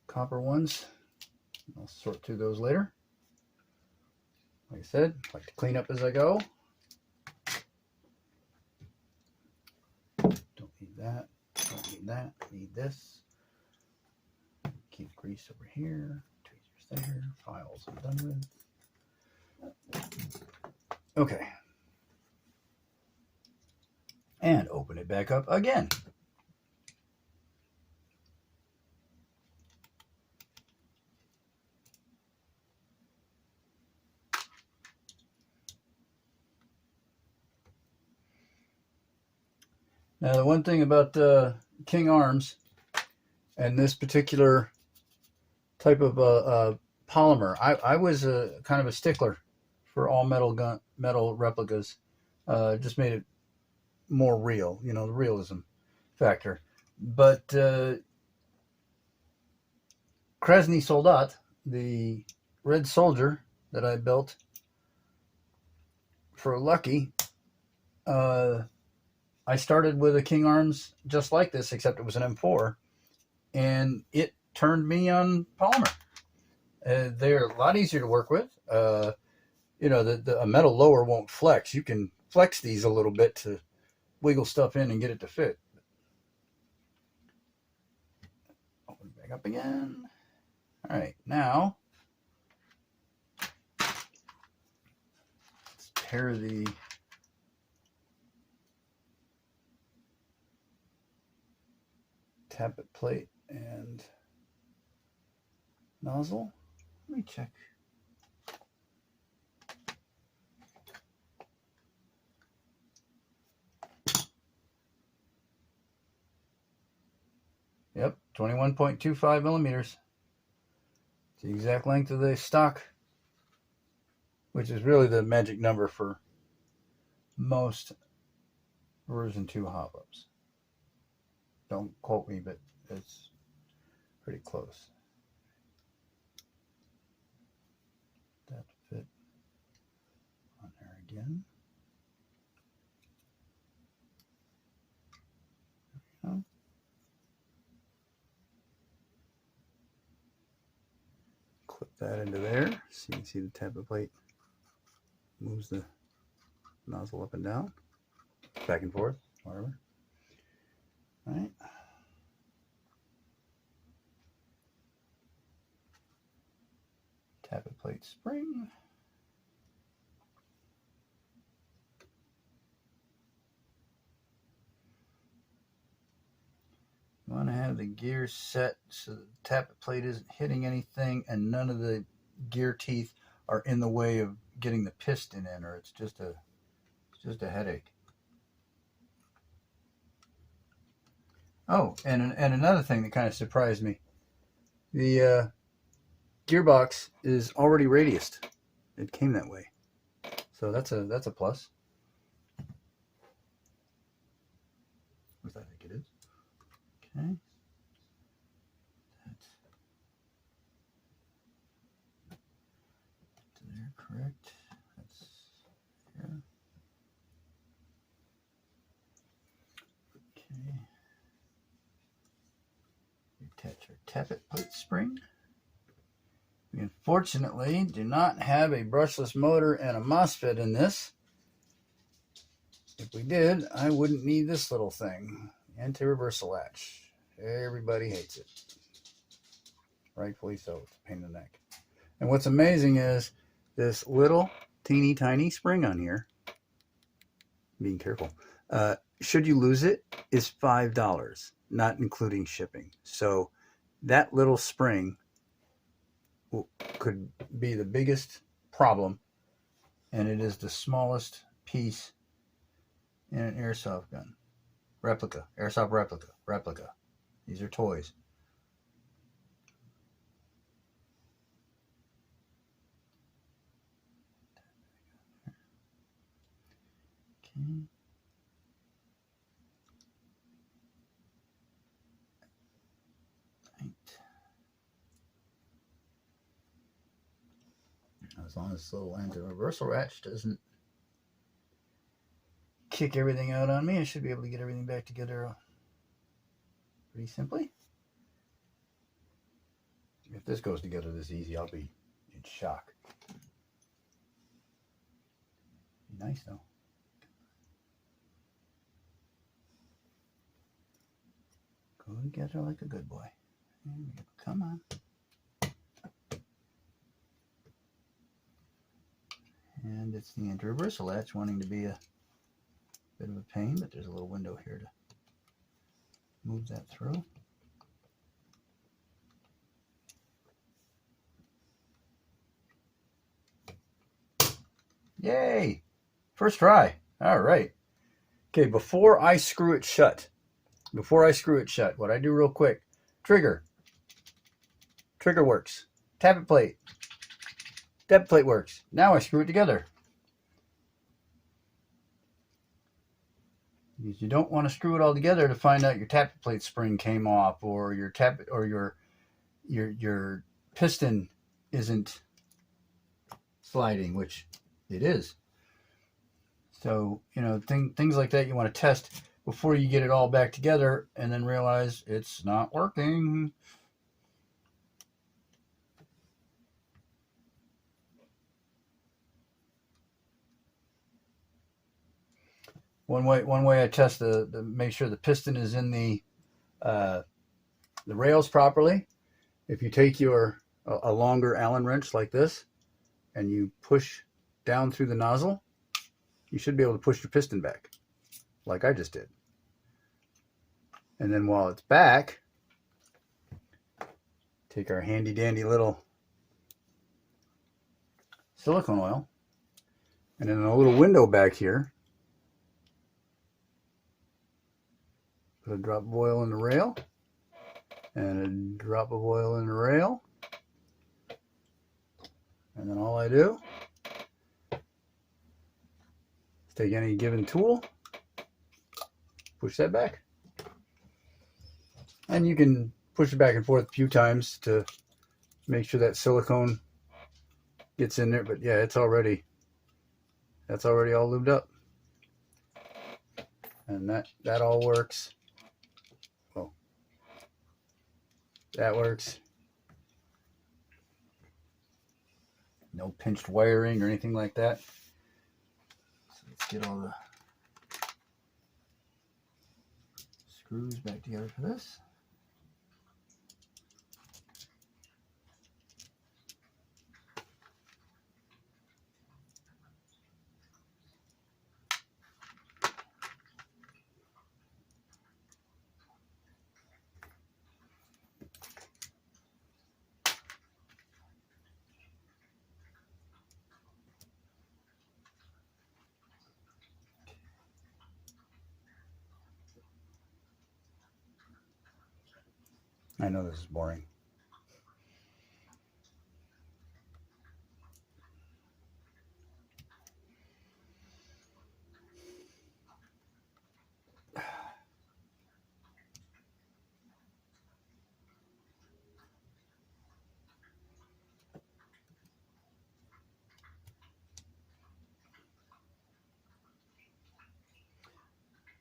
copper ones. I'll sort through those later. Like I said, I like to clean up as I go. Don't need that. Don't need that. Need this. Keep grease over here. Tweezers there. Files I'm done with. Okay. And open it back up again. Now, the one thing about King Arms and this particular type of polymer, I was kind of a stickler for all metal replicas. Just made it more real, you know, the realism factor. But Krasny Soldat, the red soldier that I built for Lucky, I started with a King Arms just like this, except it was an M4, and it turned me on polymer. They're a lot easier to work with. You know, a metal lower won't flex. You can flex these a little bit to wiggle stuff in and get it to fit. Open it back up again. All right, now let's pair the tappet plate and nozzle. Let me check. Yep, 21.25 millimeters. It's the exact length of the stock, which is really the magic number for most version 2 hop-ups. Don't quote me, but it's pretty close. That fit on there again. There we go. Clip that into there so you can see the tappet plate moves the nozzle up and down, back and forth, whatever. All right. Tappet plate spring. You want to have the gear set so the tappet plate isn't hitting anything and none of the gear teeth are in the way of getting the piston in, or it's just a headache. Oh, and another thing that kind of surprised me. The gearbox is already radiused. It came that way. So that's a plus. At least I think it is. Okay. That's there, correct. That's here. Okay. Attach our tappet plate spring. We unfortunately do not have a brushless motor and a MOSFET in this. If we did, I wouldn't need this little thing. Anti-reversal latch. Everybody hates it. Rightfully so. It's a pain in the neck. And what's amazing is this little teeny tiny spring on here, being careful, should you lose it, is $5, not including shipping. So that little spring could be the biggest problem, and it is the smallest piece in an airsoft gun. Replica, airsoft replica. These are toys. Okay. Right. As long as this little anti-reversal latch doesn't kick everything out on me, I should be able to get everything back together pretty simply. If this goes together this easy, I'll be in shock. Be nice though. Go together like a good boy. Come on. And it's the anti-reversal latch wanting to be a bit of a pain, but there's a little window here to move that through. Yay! First try. All right. Okay, before I screw it shut, what I do real quick, trigger works. Tappet plate works. Now I screw it together. Because you don't want to screw it all together to find out your tappet plate spring came off, or your your piston isn't sliding, which it is. So, you know, things like that you want to test before you get it all back together and then realize it's not working. One way I test the make sure the piston is in the rails properly. If you take a longer Allen wrench like this and you push down through the nozzle, you should be able to push your piston back, like I just did. And then while it's back, take our handy dandy little silicone oil, and in a little window back here, put a drop of oil in the rail, and a drop of oil in the rail, and then all I do is take any given tool, push that back, and you can push it back and forth a few times to make sure that silicone gets in there. But yeah, that's already all lubed up, and that all works. Well, that works. No pinched wiring or anything like that. So let's get all the screws back together for this. I know this is boring.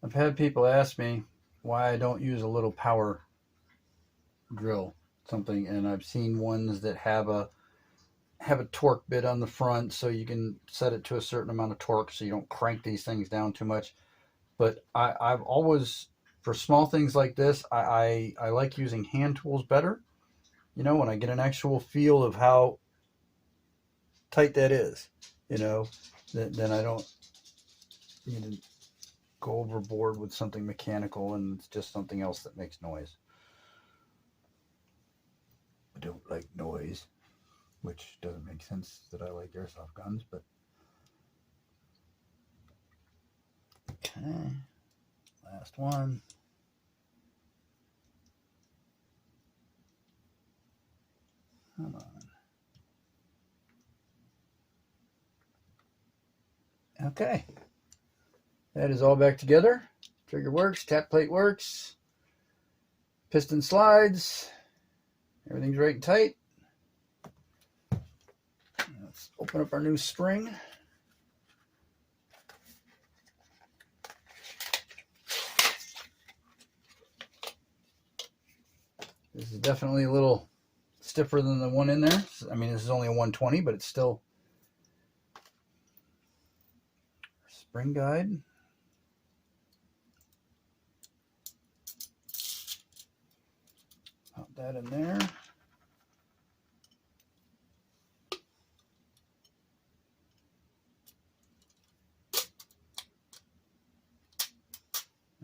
I've had people ask me why I don't use a little power drill, something, and I've seen ones that have a torque bit on the front, so you can set it to a certain amount of torque so you don't crank these things down too much. But I've always, for small things like this, I like using hand tools better. You know, when I get an actual feel of how tight that is, you know, then I don't need to go overboard with something mechanical and it's just something else that makes noise. I don't like noise, which doesn't make sense that I like airsoft guns, but okay. Last one. Come on. Okay. That is all back together. Trigger works, tap plate works, piston slides, everything's right and tight. Let's open up our new spring. This is definitely a little stiffer than the one in there. I mean, this is only a 120, but it's still spring guide. Pop that in there.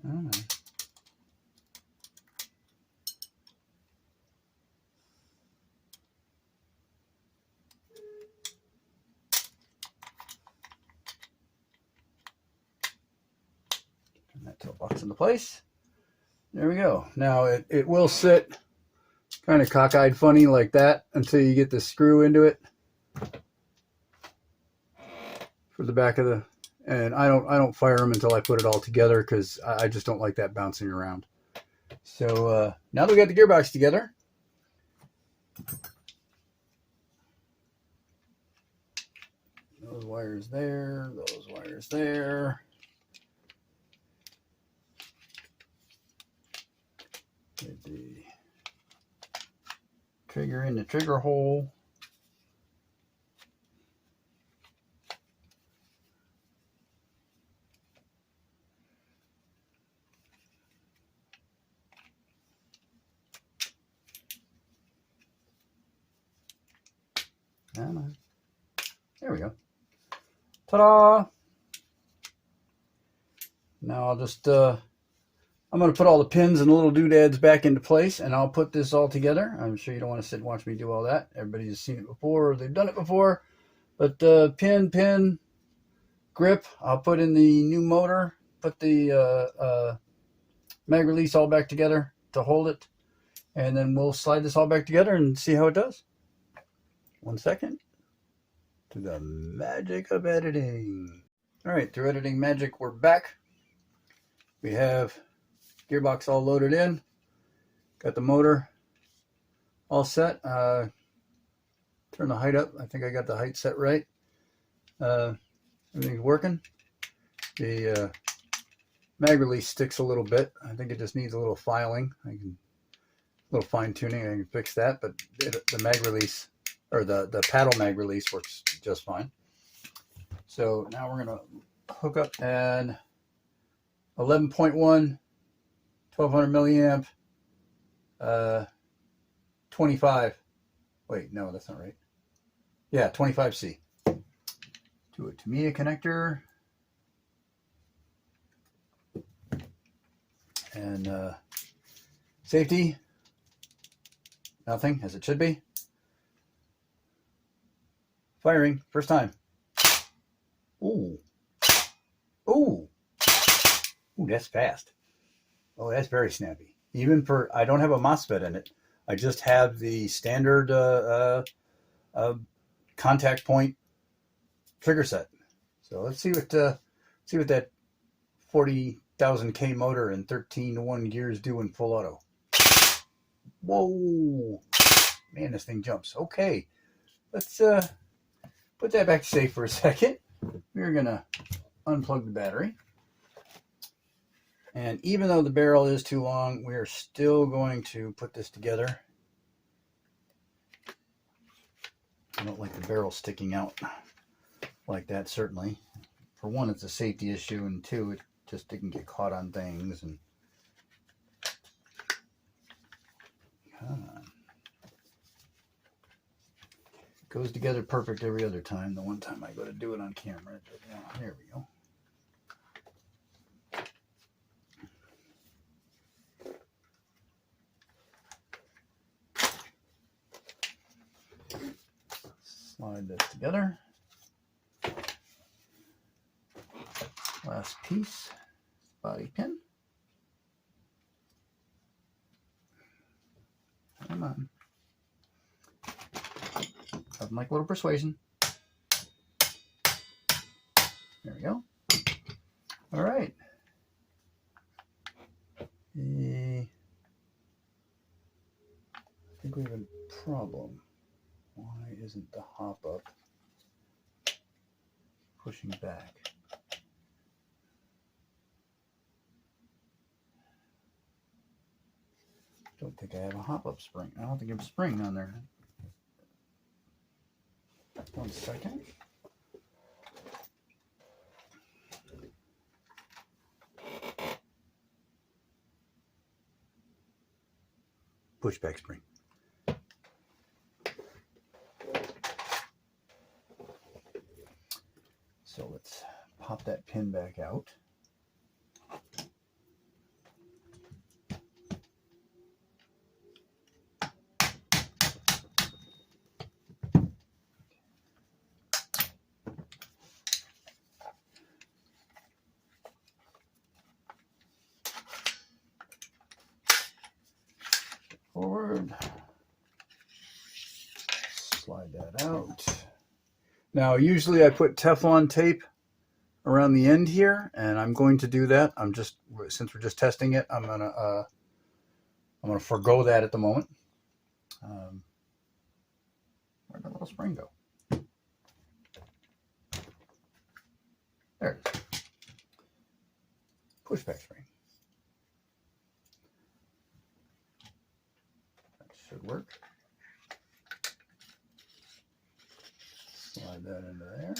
All right. Turn that toolbox into place. There we go. Now it will sit kind of cockeyed funny like that until you get the screw into it for the back of the, and I don't fire them until I put it all together because I just don't like that bouncing around. So now that we got the gearbox together, those wires there, those wires there. Get the trigger in the trigger hole. There we go. Ta-da! Now I'll just, I'm going to put all the pins and the little doodads back into place, and I'll put this all together. I'm sure you don't want to sit and watch me do all that. Everybody's seen it before, or they've done it before. But pin, grip, I'll put in the new motor, put the mag release all back together to hold it, and then we'll slide this all back together and see how it does. 1 second. To the magic of editing. All right, through editing magic, we're back. We have gearbox all loaded in. Got the motor all set. Turn the height up. I think I got the height set right. Everything's working. The mag release sticks a little bit. I think it just needs a little filing. A little fine tuning. I can fix that, but the mag release, or the paddle mag release, works just fine. So now we're going to hook up an 11.1 1200 milliamp 25. Wait, no, that's not right. Yeah, 25C to a Tamiya connector. And safety, nothing, as it should be. Firing, first time. Ooh. Ooh. Ooh, that's fast. Oh, that's very snappy. Even for, I don't have a MOSFET in it. I just have the standard contact point trigger set. So let's see what that 40,000 K motor and 13-to-1 gears do in full auto. Whoa, man, this thing jumps. Okay, let's put that back to safe for a second. We're gonna unplug the battery. And even though the barrel is too long, we're still going to put this together. I don't like the barrel sticking out like that, certainly. For one, it's a safety issue, and two, it just didn't get caught on things. And come on. It goes together perfect every other time. The one time I go to do it on camera, there we go. Slide this together. Last piece, bobby pin. Come on. Nothing like a little persuasion. There we go. All right. I think we have a problem. Why isn't the hop up pushing back? Don't think I have a hop up spring. I don't think I have a spring on there. 1 second. Pushback spring. So let's pop that pin back out. Forward. Slide that out. Now, usually I put Teflon tape around the end here, and I'm going to do that. Since we're just testing it, I'm gonna forego that at the moment. Where'd the little spring go? There it is. Pushback spring. That should work. Slide that into there.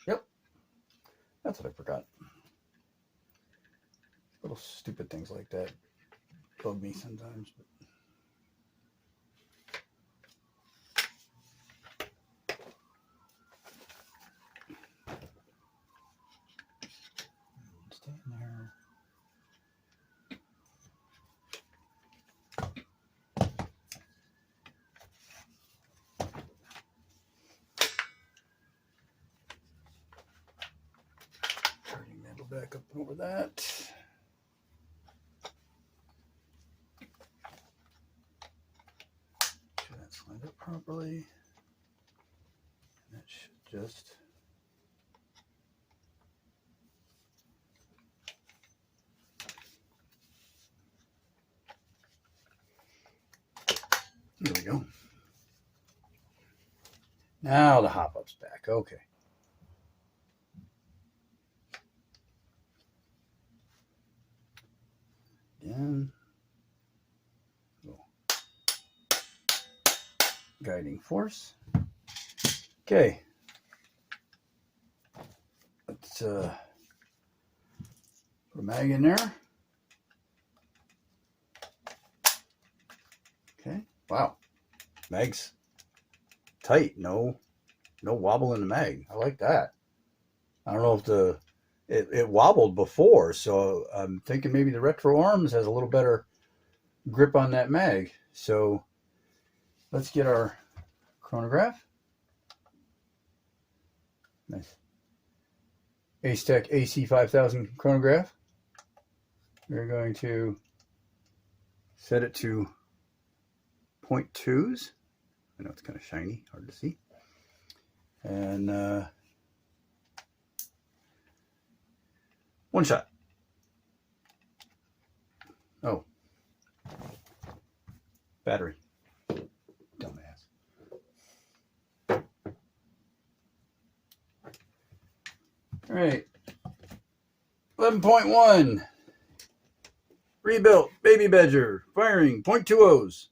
Yep. That's what I forgot. Little stupid things like that bug me sometimes. Stay in there. Back up over that. Should that slide up properly? That should just there we go. Now the hop up's back. Okay. Again, guiding force. Okay, let's put a mag in there. Okay, wow, mag's tight. No wobble in the mag. I like that. I don't know if it wobbled before, so I'm thinking maybe the Retro Arms has a little better grip on that mag. So let's get our chronograph. Nice. Acetec AC5000 chronograph. We're going to set it to 0.2s. I know it's kind of shiny, hard to see. And one shot. Oh. Battery. Dumbass. All right. 11.1. Rebuilt. Baby Badger. Firing. 0.20s.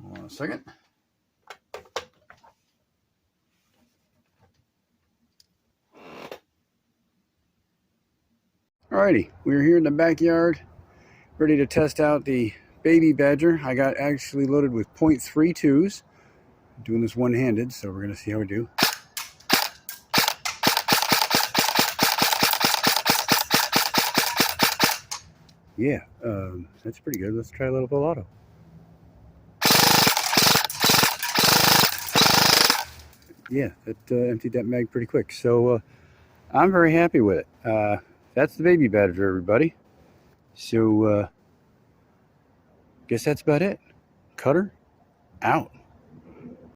Hold on a second. Alrighty, we're here in the backyard, ready to test out the baby badger. I got actually loaded with .32s. I'm doing this one-handed, so we're gonna see how we do. Yeah, that's pretty good. Let's try a little full auto. Yeah, that emptied that mag pretty quick. So I'm very happy with it. That's the baby badger, everybody. So guess that's about it. Cutter out.